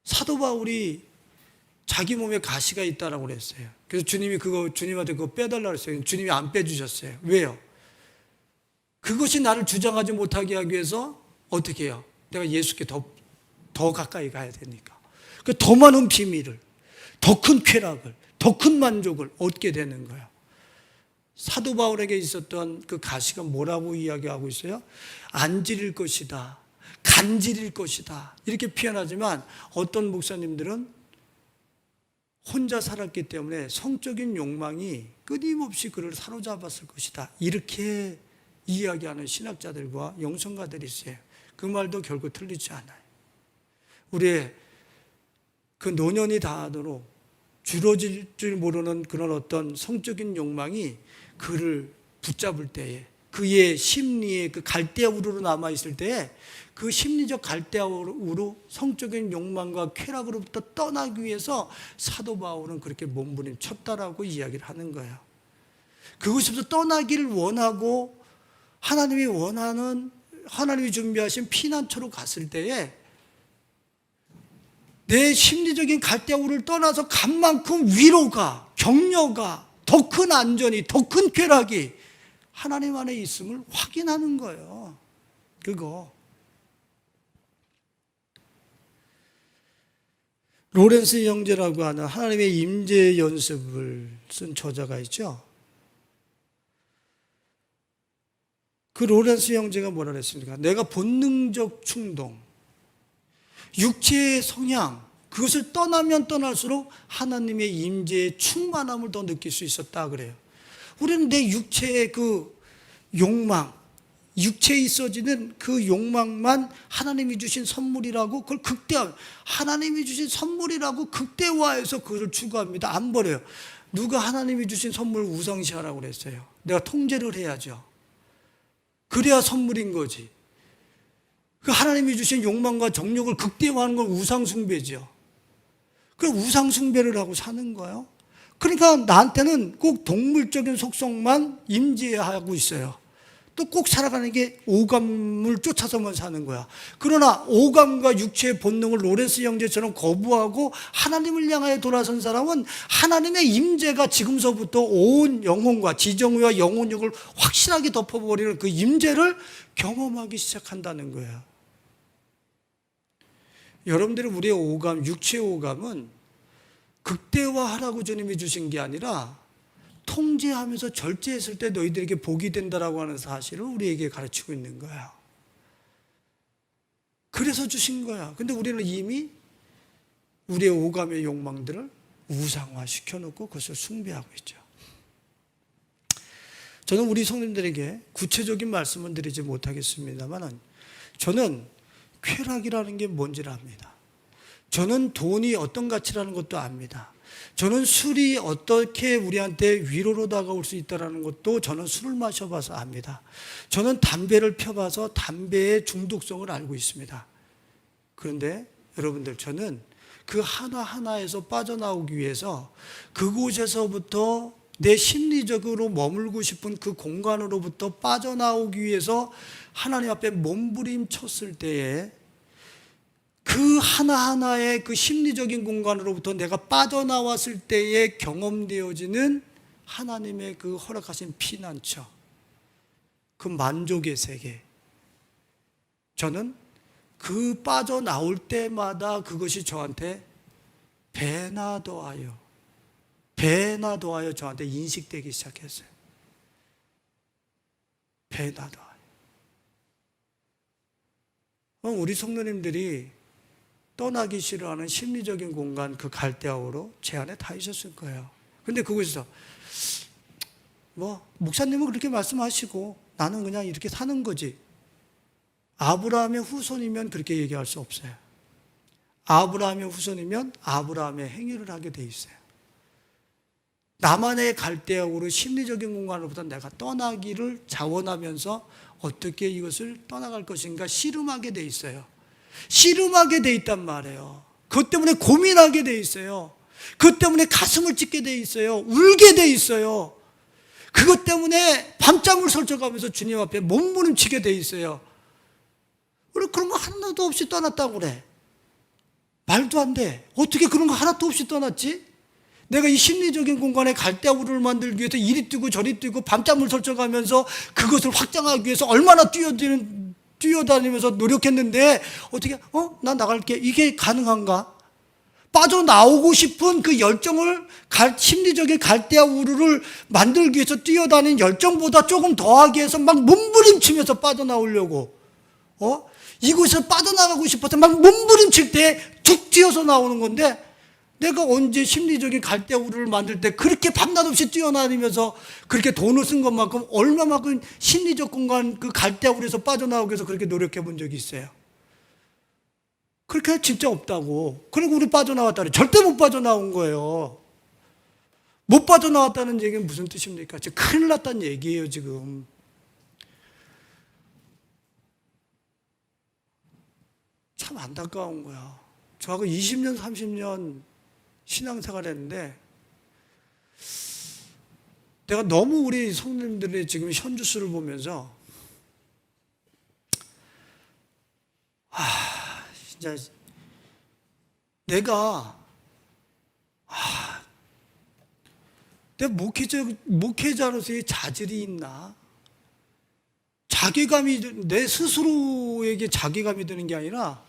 S1: 사도 바울이 자기 몸에 가시가 있다라고 그랬어요. 그래서 주님이 주님한테 그거 빼달라고 했어요. 주님이 안 빼주셨어요. 왜요? 그것이 나를 주장하지 못하게 하기 위해서 어떻게 해요? 내가 예수께 더 가까이 가야 되니까. 더 많은 비밀을, 더 큰 쾌락을, 더 큰 만족을 얻게 되는 거예요. 사도 바울에게 있었던 그 가시가 뭐라고 이야기하고 있어요? 안질일 것이다, 간질일 것이다, 이렇게 표현하지만 어떤 목사님들은 혼자 살았기 때문에 성적인 욕망이 끊임없이 그를 사로잡았을 것이다, 이렇게 이야기하는 신학자들과 영성가들이 있어요. 그 말도 결국 틀리지 않아요. 우리의 그 노년이 다하도록 줄어질 줄 모르는 그런 어떤 성적인 욕망이 그를 붙잡을 때에, 그의 심리에 그 갈대아우로 남아있을 때에 그 심리적 갈대아우로 성적인 욕망과 쾌락으로부터 떠나기 위해서 사도 바울은 그렇게 몸부림쳤다라고 이야기를 하는 거예요. 그곳에서 떠나기를 원하고 하나님이 준비하신 피난처로 갔을 때에 내 심리적인 갈대아우를 떠나서 간 만큼 위로가, 격려가, 더 큰 안전이, 더 큰 쾌락이 하나님 안에 있음을 확인하는 거예요. 그거. 로렌스 형제라고 하는 하나님의 임재 연습을 쓴 저자가 있죠. 그 로렌스 형제가 뭐라 그랬습니까? 내가 본능적 충동, 육체의 성향, 그것을 떠나면 떠날수록 하나님의 임재의 충만함을 더 느낄 수 있었다 그래요. 우리는 내 육체의 그 욕망, 육체에 있어지는 그 욕망만 하나님이 주신 선물이라고 그걸 하나님이 주신 선물이라고 극대화해서 그걸 추구합니다. 안 버려요. 누가 하나님이 주신 선물을 우상시하라고 그랬어요? 내가 통제를 해야죠. 그래야 선물인 거지. 그 하나님이 주신 욕망과 정욕을 극대화하는 건 우상숭배죠. 그 우상숭배를 하고 사는 거예요. 그러니까 나한테는 꼭 동물적인 속성만 임재하고 있어요. 또 꼭 살아가는 게 오감을 쫓아서만 사는 거야. 그러나 오감과 육체의 본능을 로렌스 형제처럼 거부하고 하나님을 향하여 돌아선 사람은 하나님의 임재가 지금서부터 온 영혼과 지정의와 영혼육을 확실하게 덮어버리는 그 임재를 경험하기 시작한다는 거예요. 여러분들이 우리의 오감, 육체의 오감은 극대화하라고 주님이 주신 게 아니라 통제하면서 절제했을 때 너희들에게 복이 된다라고 하는 사실을 우리에게 가르치고 있는 거야. 그래서 주신 거야. 근데 우리는 이미 우리의 오감의 욕망들을 우상화시켜놓고 그것을 숭배하고 있죠. 저는 우리 성도님들에게 구체적인 말씀은 드리지 못하겠습니다만 저는 쾌락이라는 게 뭔지를 압니다. 저는 돈이 어떤 가치라는 것도 압니다. 저는 술이 어떻게 우리한테 위로로 다가올 수 있다는 것도 저는 술을 마셔봐서 압니다. 저는 담배를 펴봐서 담배의 중독성을 알고 있습니다. 그런데 여러분들, 저는 그 하나하나에서 빠져나오기 위해서 그곳에서부터 내 심리적으로 머물고 싶은 그 공간으로부터 빠져나오기 위해서 하나님 앞에 몸부림쳤을 때에 그 하나하나의 그 심리적인 공간으로부터 내가 빠져나왔을 때에 경험되어지는 하나님의 그 허락하신 피난처, 그 만족의 세계, 저는 그 빠져나올 때마다 그것이 저한테 배나 더하여 저한테 인식되기 시작했어요. 배나 더하여. 우리 성도님들이 떠나기 싫어하는 심리적인 공간, 그 갈대아우로 제 안에 다 있었을 거예요. 근데 그곳에서 목사님은 그렇게 말씀하시고 나는 그냥 이렇게 사는 거지. 아브라함의 후손이면 그렇게 얘기할 수 없어요. 아브라함의 후손이면 아브라함의 행위를 하게 돼 있어요. 나만의 갈대역으로 심리적인 공간으로부터 내가 떠나기를 자원하면서 어떻게 이것을 떠나갈 것인가 씨름하게 돼 있어요. 씨름하게 돼 있단 말이에요. 그것 때문에 고민하게 돼 있어요. 그것 때문에 가슴을 찢게 돼 있어요. 울게 돼 있어요. 그것 때문에 밤잠을 설쳐가면서 주님 앞에 몸부림치게 돼 있어요. 우리 그런 거 하나도 없이 떠났다고 그래. 말도 안 돼. 어떻게 그런 거 하나도 없이 떠났지? 내가 이 심리적인 공간에 갈대우를 만들기 위해서 이리 뛰고 저리 뛰고 밤잠을 설쳐가면서 그것을 확장하기 위해서 얼마나 뛰어다니면서 노력했는데 어떻게 나 나갈게. 이게 가능한가? 빠져나오고 싶은 그 열정을 심리적인 갈대우를 만들기 위해서 뛰어다닌 열정보다 조금 더하기 위해서 막 몸부림치면서 빠져나오려고 이곳에서 빠져나가고 싶어서 막 몸부림칠 때 툭 튀어서 나오는 건데 내가 언제 심리적인 갈대우를 만들 때 그렇게 밤낮 없이 뛰어다니면서 그렇게 돈을 쓴 것만큼 얼마만큼 심리적 공간 그 갈대우에서 빠져나오기 위해서 그렇게 노력해 본 적이 있어요. 그렇게 진짜 없다고. 그리고 우리 빠져나왔다 그래. 절대 못 빠져나온 거예요. 못 빠져나왔다는 얘기는 무슨 뜻입니까? 지금 큰일 났다는 얘기예요, 지금. 참 안타까운 거야. 저하고 20년, 30년 신앙생활 했는데 내가 너무 우리 성도님들의 지금 현주수를 보면서 진짜 내가 목회자로서의 자질이 있나? 자괴감이 내 스스로에게 자괴감이 드는 게 아니라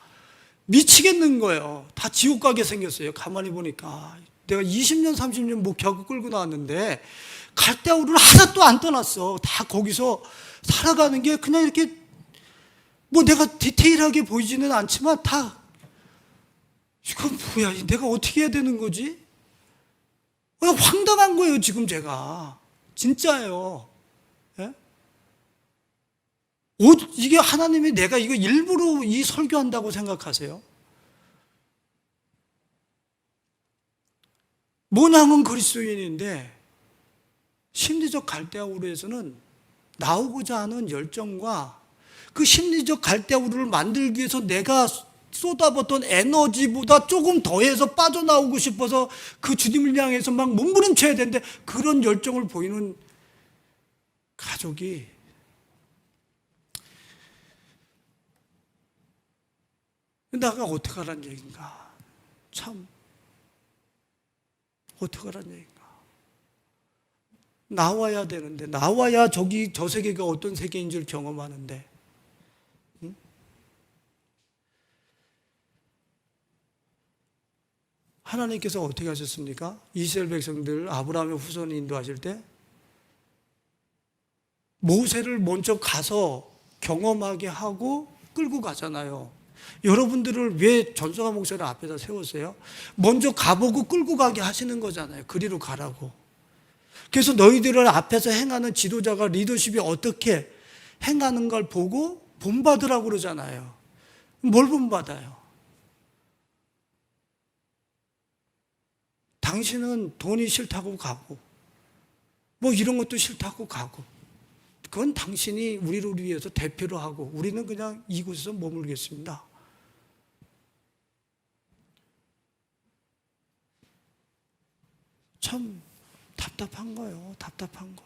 S1: 미치겠는 거예요. 다 지옥 가게 생겼어요. 가만히 보니까 내가 20년 30년 목회하고 끌고 나왔는데 갈대우를 하나도 안 떠났어. 다 거기서 살아가는 게 그냥 이렇게 뭐 내가 디테일하게 보이지는 않지만 다 이건 뭐야? 내가 어떻게 해야 되는 거지? 황당한 거예요, 지금 제가. 진짜예요. 예? 이게 하나님이 내가 이거 일부러 이 설교한다고 생각하세요? 모양은 그리스도인인데 심리적 갈대우로에서는 나오고자 하는 열정과 그 심리적 갈대우를 만들기 위해서 내가 쏟아붓던 에너지보다 조금 더해서 빠져나오고 싶어서 그 주님을 향해서 막 몸부림쳐야 되는데 그런 열정을 보이는 가족이 나가 어떻게 하라는 얘기인가? 참 어떻게 하라는 얘기인가? 나와야 되는데 나와야 저 세계가 어떤 세계인지를 경험하는데 하나님께서 어떻게 하셨습니까? 이스라엘 백성들 아브라함의 후손을 인도하실 때 모세를 먼저 가서 경험하게 하고 끌고 가잖아요. 여러분들을 왜 전성화 목사를 앞에다 세웠어요? 먼저 가보고 끌고 가게 하시는 거잖아요. 그리로 가라고. 그래서 너희들을 앞에서 행하는 지도자가 리더십이 어떻게 행하는 걸 보고 본받으라고 그러잖아요. 뭘 본받아요? 당신은 돈이 싫다고 가고 뭐 이런 것도 싫다고 가고 그건 당신이 우리를 위해서 대표로 하고 우리는 그냥 이곳에서 머물겠습니다. 참 답답한 거예요. 답답한 거.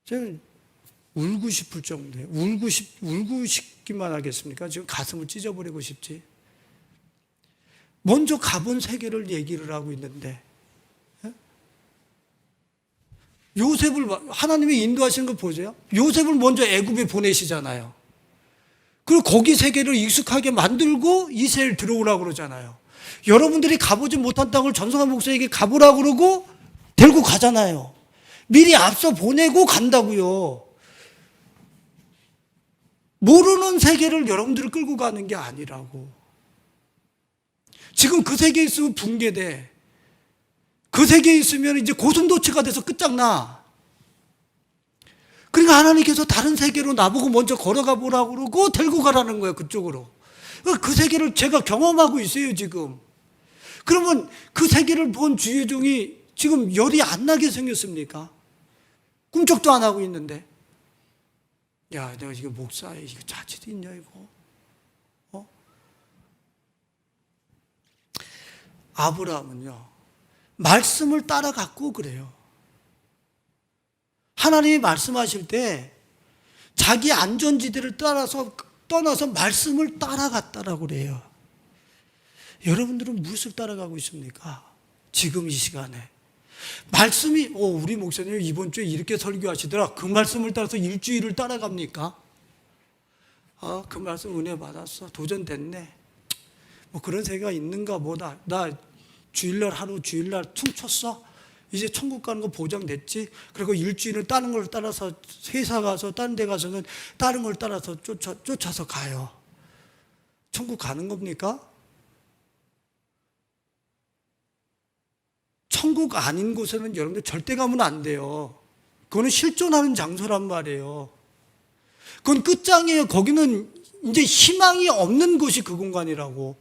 S1: 제가 울고 싶을 정도예요. 울고 싶기만 하겠습니까? 지금 가슴을 찢어버리고 싶지. 먼저 가본 세계를 얘기를 하고 있는데 요셉을 하나님이 인도하시는 거 보세요. 요셉을 먼저 애굽에 보내시잖아요. 그리고 거기 세계를 익숙하게 만들고 이스라엘 들어오라고 그러잖아요. 여러분들이 가보지 못한 땅을 전성환 목사에게 가보라고 그러고 데리고 가잖아요. 미리 앞서 보내고 간다고요. 모르는 세계를 여러분들을 끌고 가는 게 아니라고. 지금 그 세계에 있으면 붕괴돼. 그 세계에 있으면 이제 고슴도치가 돼서 끝장나. 그러니까 하나님께서 다른 세계로 나보고 먼저 걸어가 보라고 그러고 데리고 가라는 거예요, 그쪽으로. 그 세계를 제가 경험하고 있어요, 지금. 그러면 그 세계를 본 주의 종이 지금 열이 안 나게 생겼습니까? 꿈쩍도 안 하고 있는데, 야, 내가 지금 목사에 이거 자질이 있냐 이거? 아브라함은요, 말씀을 따라갔고 그래요. 하나님이 말씀하실 때 자기 안전지대를 떠나서 말씀을 따라갔다라고 그래요. 여러분들은 무엇을 따라가고 있습니까? 지금 이 시간에. 말씀이, 우리 목사님 이번 주에 이렇게 설교하시더라. 그 말씀을 따라서 일주일을 따라갑니까? 그 말씀 은혜 받았어. 도전됐네. 뭐 그런 세계가 있는가 보다. 나 주일날 주일날 춤췄어. 이제 천국 가는 거 보장됐지. 그리고 일주일은 다른 걸 따라서 회사 가서 다른 데 가서는 다른 걸 따라서 쫓아서 가요. 천국 가는 겁니까? 천국 아닌 곳에는 여러분들 절대 가면 안 돼요. 그거는 실존하는 장소란 말이에요. 그건 끝장이에요. 거기는 이제 희망이 없는 곳이 그 공간이라고.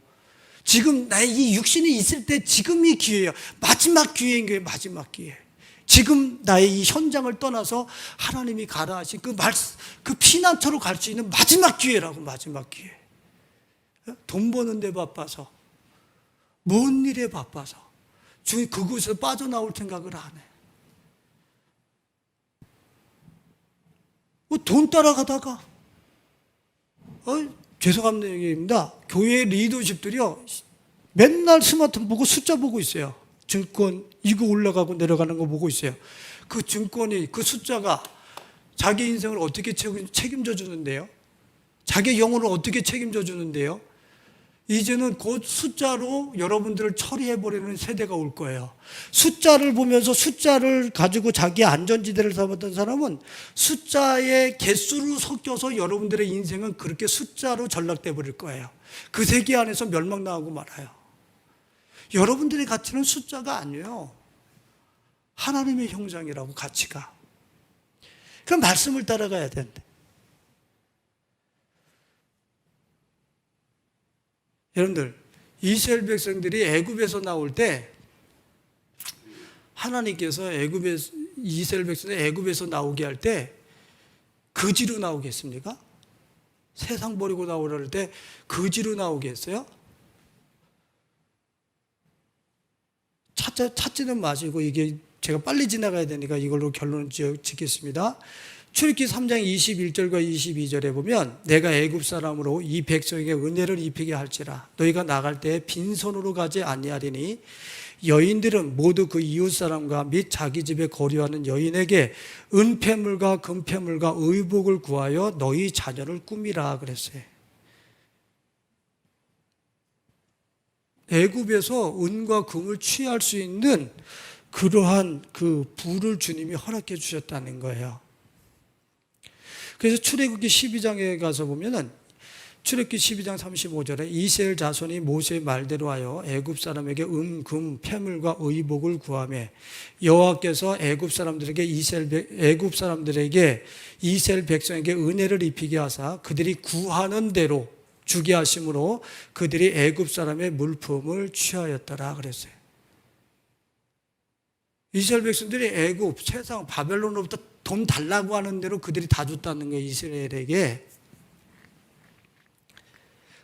S1: 지금 나의 이 육신이 있을 때 지금이 기회예요. 마지막 기회인 거예요. 마지막 기회. 지금 나의 이 현장을 떠나서 하나님이 가라 하신 그 피난처로 갈 수 있는 마지막 기회라고. 마지막 기회. 돈 버는 데 바빠서, 뭔 일에 바빠서 주님 그곳에서 빠져나올 생각을 안 해. 돈 따라가다가 죄송합니다 얘기입니다. 교회 리더십들이요 맨날 스마트폰 보고 숫자 보고 있어요. 증권 이거 올라가고 내려가는 거 보고 있어요. 그 증권이, 그 숫자가 자기 인생을 어떻게 책임져 주는데요? 자기 영혼을 어떻게 책임져 주는데요? 이제는 곧 숫자로 여러분들을 처리해버리는 세대가 올 거예요. 숫자를 보면서 숫자를 가지고 자기 안전지대를 삼았던 사람은 숫자의 개수로 섞여서 여러분들의 인생은 그렇게 숫자로 전락돼 버릴 거예요. 그 세계 안에서 멸망당하고 말아요. 여러분들의 가치는 숫자가 아니에요. 하나님의 형상이라고, 가치가. 그 말씀을 따라가야 되는데. 여러분들, 이스라엘 백성들이 애굽에서 나올 때 하나님께서 이스라엘 백성들 애굽에서 나오게 할 때 거지로 나오겠습니까? 세상 버리고 나오라 할 때 거지로 나오겠어요? 찾지는 마시고, 이게 제가 빨리 지나가야 되니까 이걸로 결론을 짓겠습니다. 출애굽기 3장 21절과 22절에 보면 내가 애굽 사람으로 이 백성에게 은혜를 입히게 할지라 너희가 나갈 때에 빈손으로 가지 아니하리니 여인들은 모두 그 이웃 사람과 및 자기 집에 거류하는 여인에게 은폐물과 금폐물과 의복을 구하여 너희 자녀를 꾸미라 그랬어요. 애굽에서 은과 금을 취할 수 있는 그러한 그 부를 주님이 허락해 주셨다는 거예요. 그래서 출애굽기 12장에 가서 보면은 출애굽기 12장 35절에 이스라엘 자손이 모세의 말대로 하여 애굽 사람에게 금, 폐물과 의복을 구하며 여호와께서 애굽 사람들에게 이스라엘 백성에게 은혜를 입히게 하사 그들이 구하는 대로 주게 하심으로 그들이 애굽 사람의 물품을 취하였더라 그랬어요. 이스라엘 백성들이 애굽, 세상, 바벨론으로부터 돈 달라고 하는 대로 그들이 다 줬다는 거예요. 이스라엘에게.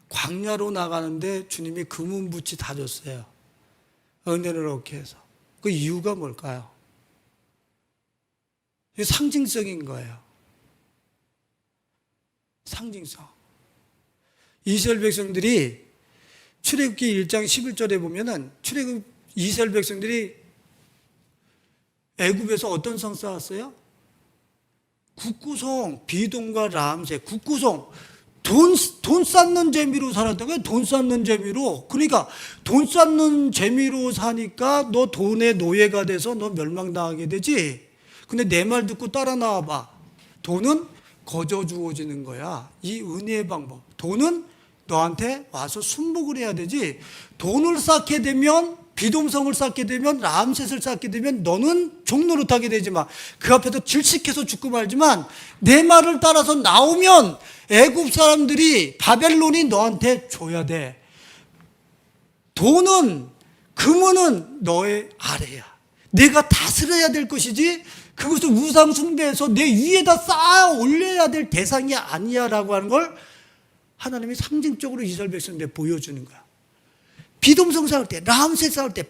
S1: 광야로 나가는데 주님이 금은부치 다 줬어요. 은혜를 얻게 해서. 그 이유가 뭘까요? 상징성인 거예요. 상징성. 이스라엘 백성들이 출애굽기 1장 11절에 보면은 이스라엘 백성들이 애굽에서 어떤 성 쌓았어요? 국구성, 비돔과 람세, 국구성. 돈 쌓는 재미로 살았던 거예요. 돈 쌓는 재미로. 그러니까 돈 쌓는 재미로 사니까 너 돈의 노예가 돼서 너 멸망당하게 되지. 근데 내 말 듣고 따라 나와봐. 돈은 거저 주어지는 거야. 이 은혜의 방법. 돈은 너한테 와서 순복을 해야 되지. 돈을 쌓게 되면, 비돔성을 쌓게 되면, 람셋을 쌓게 되면 너는 종노릇하게 되지만 그 앞에서 질식해서 죽고 말지만 내 말을 따라서 나오면 애굽 사람들이, 바벨론이 너한테 줘야 돼. 돈은 금은은 너의 아래야. 내가 다스려야 될 것이지 그것을 우상 숭배해서 내 위에다 쌓아 올려야 될 대상이 아니야 라고 하는 걸 하나님이 상징적으로 이스라엘 백성들에 보여주는 거야. 비동성 싸울 때, 라암세 싸울 때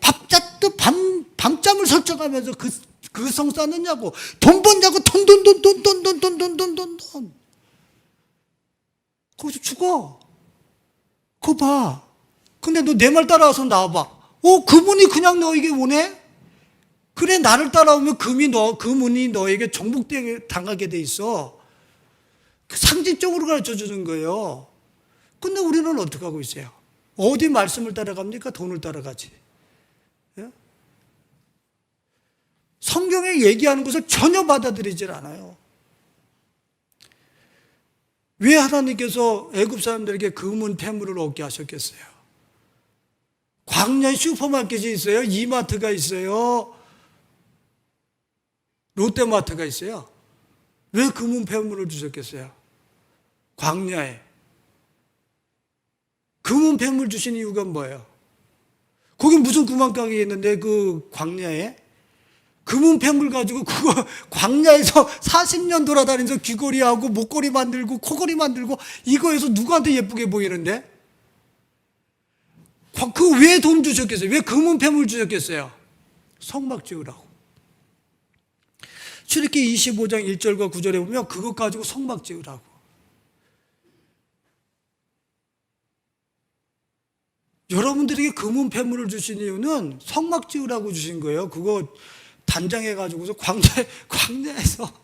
S1: 밤잠을 설정하면서 그 성 쌓느냐고, 돈 버냐고, 돈. 거기서 죽어. 그거 봐. 근데 너 내 말 따라와서 나와봐. 그분이 그냥 너에게 오네? 그래, 나를 따라오면 그분이 너에게 정복당하게 돼 있어. 상징적으로 가르쳐 주는 거예요. 근데 우리는 어떻게 하고 있어요? 어디 말씀을 따라갑니까? 돈을 따라가지. 예? 성경에 얘기하는 것을 전혀 받아들이질 않아요. 왜 하나님께서 애굽 사람들에게 금은 폐물을 얻게 하셨겠어요? 광야에 슈퍼마켓이 있어요. 이마트가 있어요. 롯데마트가 있어요. 왜 금은 폐물을 주셨겠어요? 광야에. 금은 폐물 주신 이유가 뭐예요? 거기 무슨 구멍가게 있는데 그 광야에? 금은 폐물 가지고 그거 광야에서 40년 돌아다니면서 귀걸이하고 목걸이 만들고 코걸이 만들고 이거에서 누구한테 예쁘게 보이는데? 그 왜 돈 주셨겠어요? 왜 금은 폐물 주셨겠어요? 성막 지으라고. 출애굽기 25장 1절과 9절에 보면 그것 가지고 성막 지으라고. 여러분들에게 금은 폐물을 주신 이유는 성막 지으라고 주신 거예요. 그거 단장해가지고서 광야에서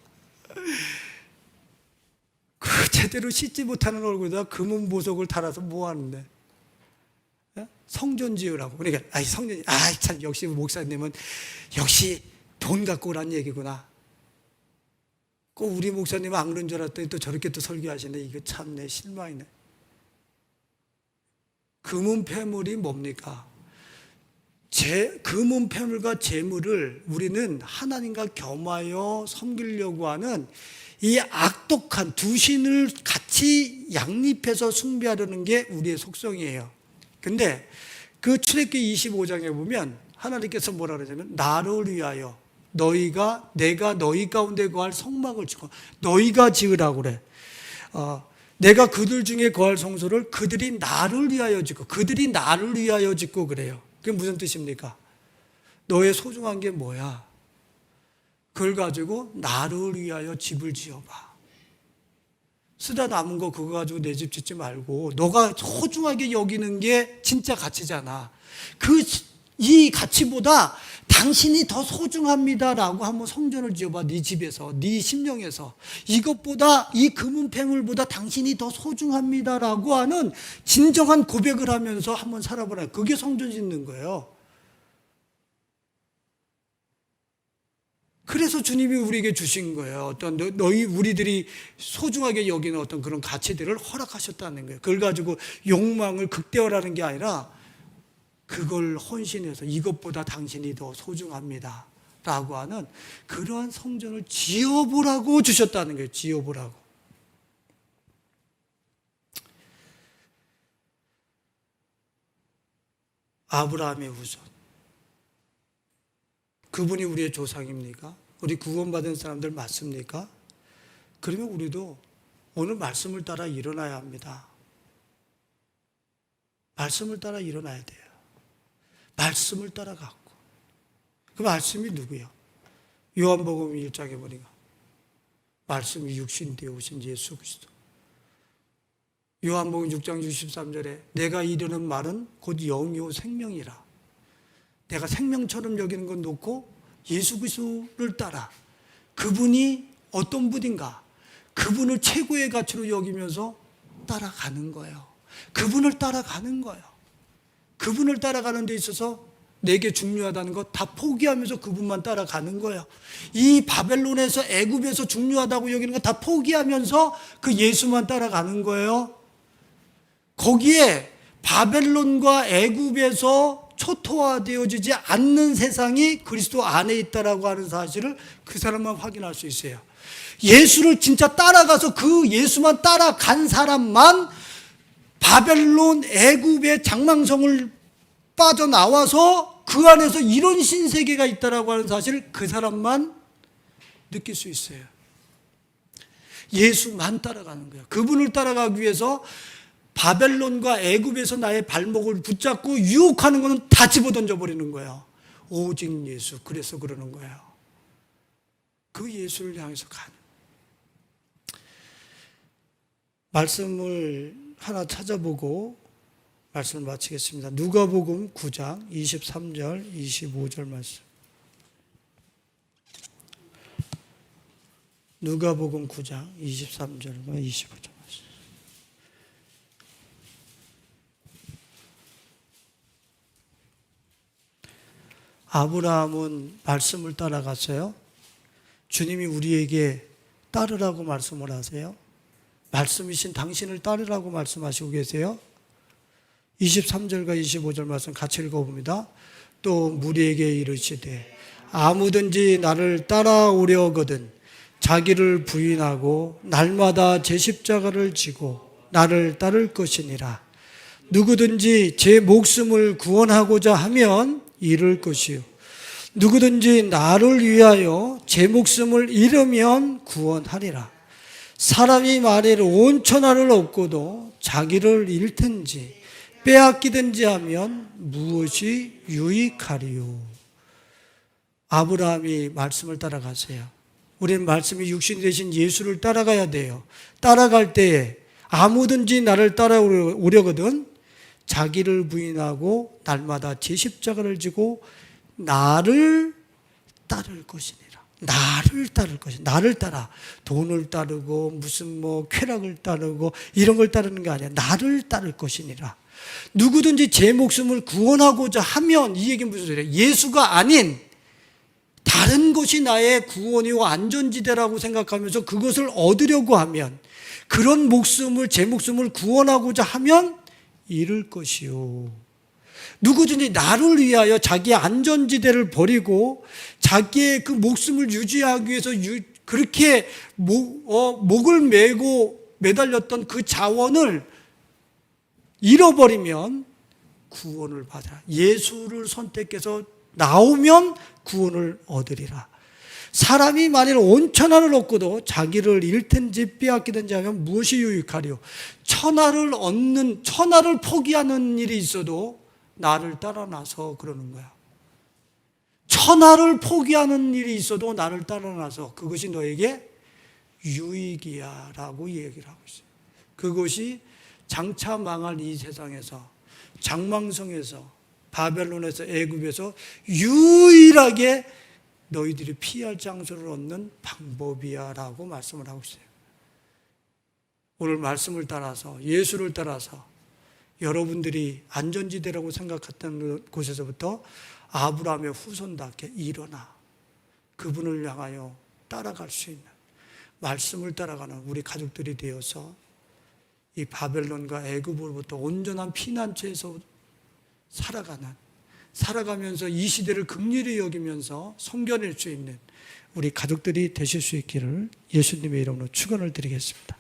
S1: 그 제대로 씻지 못하는 얼굴에다 금은 보석을 달아서 뭐 하는데? 성전 지으라고. 그러니까 참 역시 목사님은 역시 돈 갖고 오란 얘기구나. 꼭 우리 목사님은 안 그런 줄 알았더니 또 저렇게 또 설교하시네. 이거 참내 실망이네. 금은 폐물이 뭡니까? 금은 폐물과 재물을 우리는 하나님과 겸하여 섬기려고 하는 이 악독한 두 신을 같이 양립해서 숭배하려는 게 우리의 속성이에요. 근데 그 출애굽기 25장에 보면 하나님께서 뭐라 그러냐면 나를 위하여 내가 너희 가운데 거할 성막을 짓고 너희가 지으라고 그래. 내가 그들 중에 거할 성소를 그들이 나를 위하여 짓고 그래요. 그게 무슨 뜻입니까? 너의 소중한 게 뭐야? 그걸 가지고 나를 위하여 집을 지어봐. 쓰다 남은 거 그거 가지고 내 집 짓지 말고 너가 소중하게 여기는 게 진짜 가치잖아. 이 가치보다 당신이 더 소중합니다라고 한번 성전을 지어봐. 네 집에서, 네 심령에서. 이것보다, 이 금은 폐물보다 당신이 더 소중합니다라고 하는 진정한 고백을 하면서 한번 살아보라. 그게 성전 짓는 거예요. 그래서 주님이 우리에게 주신 거예요. 어떤 우리들이 소중하게 여기는 어떤 그런 가치들을 허락하셨다는 거예요. 그걸 가지고 욕망을 극대화하는 게 아니라 그걸 헌신해서 이것보다 당신이 더 소중합니다 라고 하는 그러한 성전을 지어보라고 주셨다는 거예요. 지어보라고. 아브라함의 후손, 그분이 우리의 조상입니까? 우리 구원받은 사람들 맞습니까? 그러면 우리도 오늘 말씀을 따라 일어나야 합니다. 말씀을 따라 일어나야 돼요. 말씀을 따라 갖고. 그 말씀이 누구예요? 요한복음 1장에 보니까 말씀이 육신 되어 오신 예수 그리스도. 요한복음 6장 63절에 내가 이르는 말은 곧 영이요 생명이라. 내가 생명처럼 여기는 건 놓고 예수 그리스도를 따라. 그분이 어떤 분인가? 그분을 최고의 가치로 여기면서 따라가는 거예요. 그분을 따라가는 거예요. 그분을 따라가는 데 있어서 내게 중요하다는 것 다 포기하면서 그분만 따라가는 거예요. 이 바벨론에서 애굽에서 중요하다고 여기는 거 다 포기하면서 그 예수만 따라가는 거예요. 거기에 바벨론과 애굽에서 초토화되어지지 않는 세상이 그리스도 안에 있다라고 하는 사실을 그 사람만 확인할 수 있어요. 예수를 진짜 따라가서 그 예수만 따라간 사람만 바벨론 애굽의 장망성을 빠져나와서 그 안에서 이런 신세계가 있다라고 하는 사실을 그 사람만 느낄 수 있어요. 예수만 따라가는 거예요. 그분을 따라가기 위해서 바벨론과 애굽에서 나의 발목을 붙잡고 유혹하는 것은 다 집어던져 버리는 거예요. 오직 예수. 그래서 그러는 거예요. 그 예수를 향해서 가는. 말씀을 하나 찾아보고 말씀을 마치겠습니다. 누가복음 9장 23절 25절 말씀. 누가복음 9장 23절과 25절 말씀. 아브라함은 말씀을 따라갔어요. 주님이 우리에게 따르라고 말씀을 하세요. 말씀이신 당신을 따르라고 말씀하시고 계세요. 23절과 25절 말씀 같이 읽어봅니다. 또 무리에게 이르시되 아무든지 나를 따라오려거든 자기를 부인하고 날마다 제 십자가를 지고 나를 따를 것이니라. 누구든지 제 목숨을 구원하고자 하면 잃을 것이요 누구든지 나를 위하여 제 목숨을 잃으면 구원하리라. 사람이 만일 온 천하를 얻고도 자기를 잃든지 빼앗기든지 하면 무엇이 유익하리요. 아브라함이 말씀을 따라가세요. 우리는 말씀이 육신이 되신 예수를 따라가야 돼요. 따라갈 때에 아무든지 나를 따라오려거든 자기를 부인하고 날마다 제 십자가를 지고 나를 따를 것이니라. 나를 따를 것이니라. 나를 따라. 돈을 따르고 무슨 쾌락을 따르고 이런 걸 따르는 게 아니야. 나를 따를 것이니라. 누구든지 제 목숨을 구원하고자 하면, 이 얘기는 무슨 소리예요? 예수가 아닌 다른 것이 나의 구원이고 안전지대라고 생각하면서 그것을 얻으려고 하면, 그런 목숨을, 제 목숨을 구원하고자 하면 잃을 것이요. 누구든지 나를 위하여 자기의 안전지대를 버리고 자기의 그 목숨을 유지하기 위해서 그렇게 목을 메고 매달렸던 그 자원을 잃어버리면 구원을 받으라. 예수를 선택해서 나오면 구원을 얻으리라. 사람이 만일 온 천하를 얻고도 자기를 잃든지 빼앗기든지 하면 무엇이 유익하리요? 천하를 포기하는 일이 있어도 나를 따라 나서 그러는 거야. 천하를 포기하는 일이 있어도 나를 따라 나서 그것이 너에게 유익이야 라고 얘기를 하고 있어요. 그것이 장차 망할 이 세상에서, 장망성에서, 바벨론에서, 애굽에서 유일하게 너희들이 피할 장소를 얻는 방법이야 라고 말씀을 하고 있어요. 오늘 말씀을 따라서, 예수를 따라서 여러분들이 안전지대라고 생각했던 곳에서부터 아브라함의 후손답게 일어나 그분을 향하여 따라갈 수 있는, 말씀을 따라가는 우리 가족들이 되어서 이 바벨론과 애굽으로부터 온전한 피난처에서 살아가면서 이 시대를 긍휼히 여기면서 섬겨낼 수 있는 우리 가족들이 되실 수 있기를 예수님의 이름으로 축원을 드리겠습니다.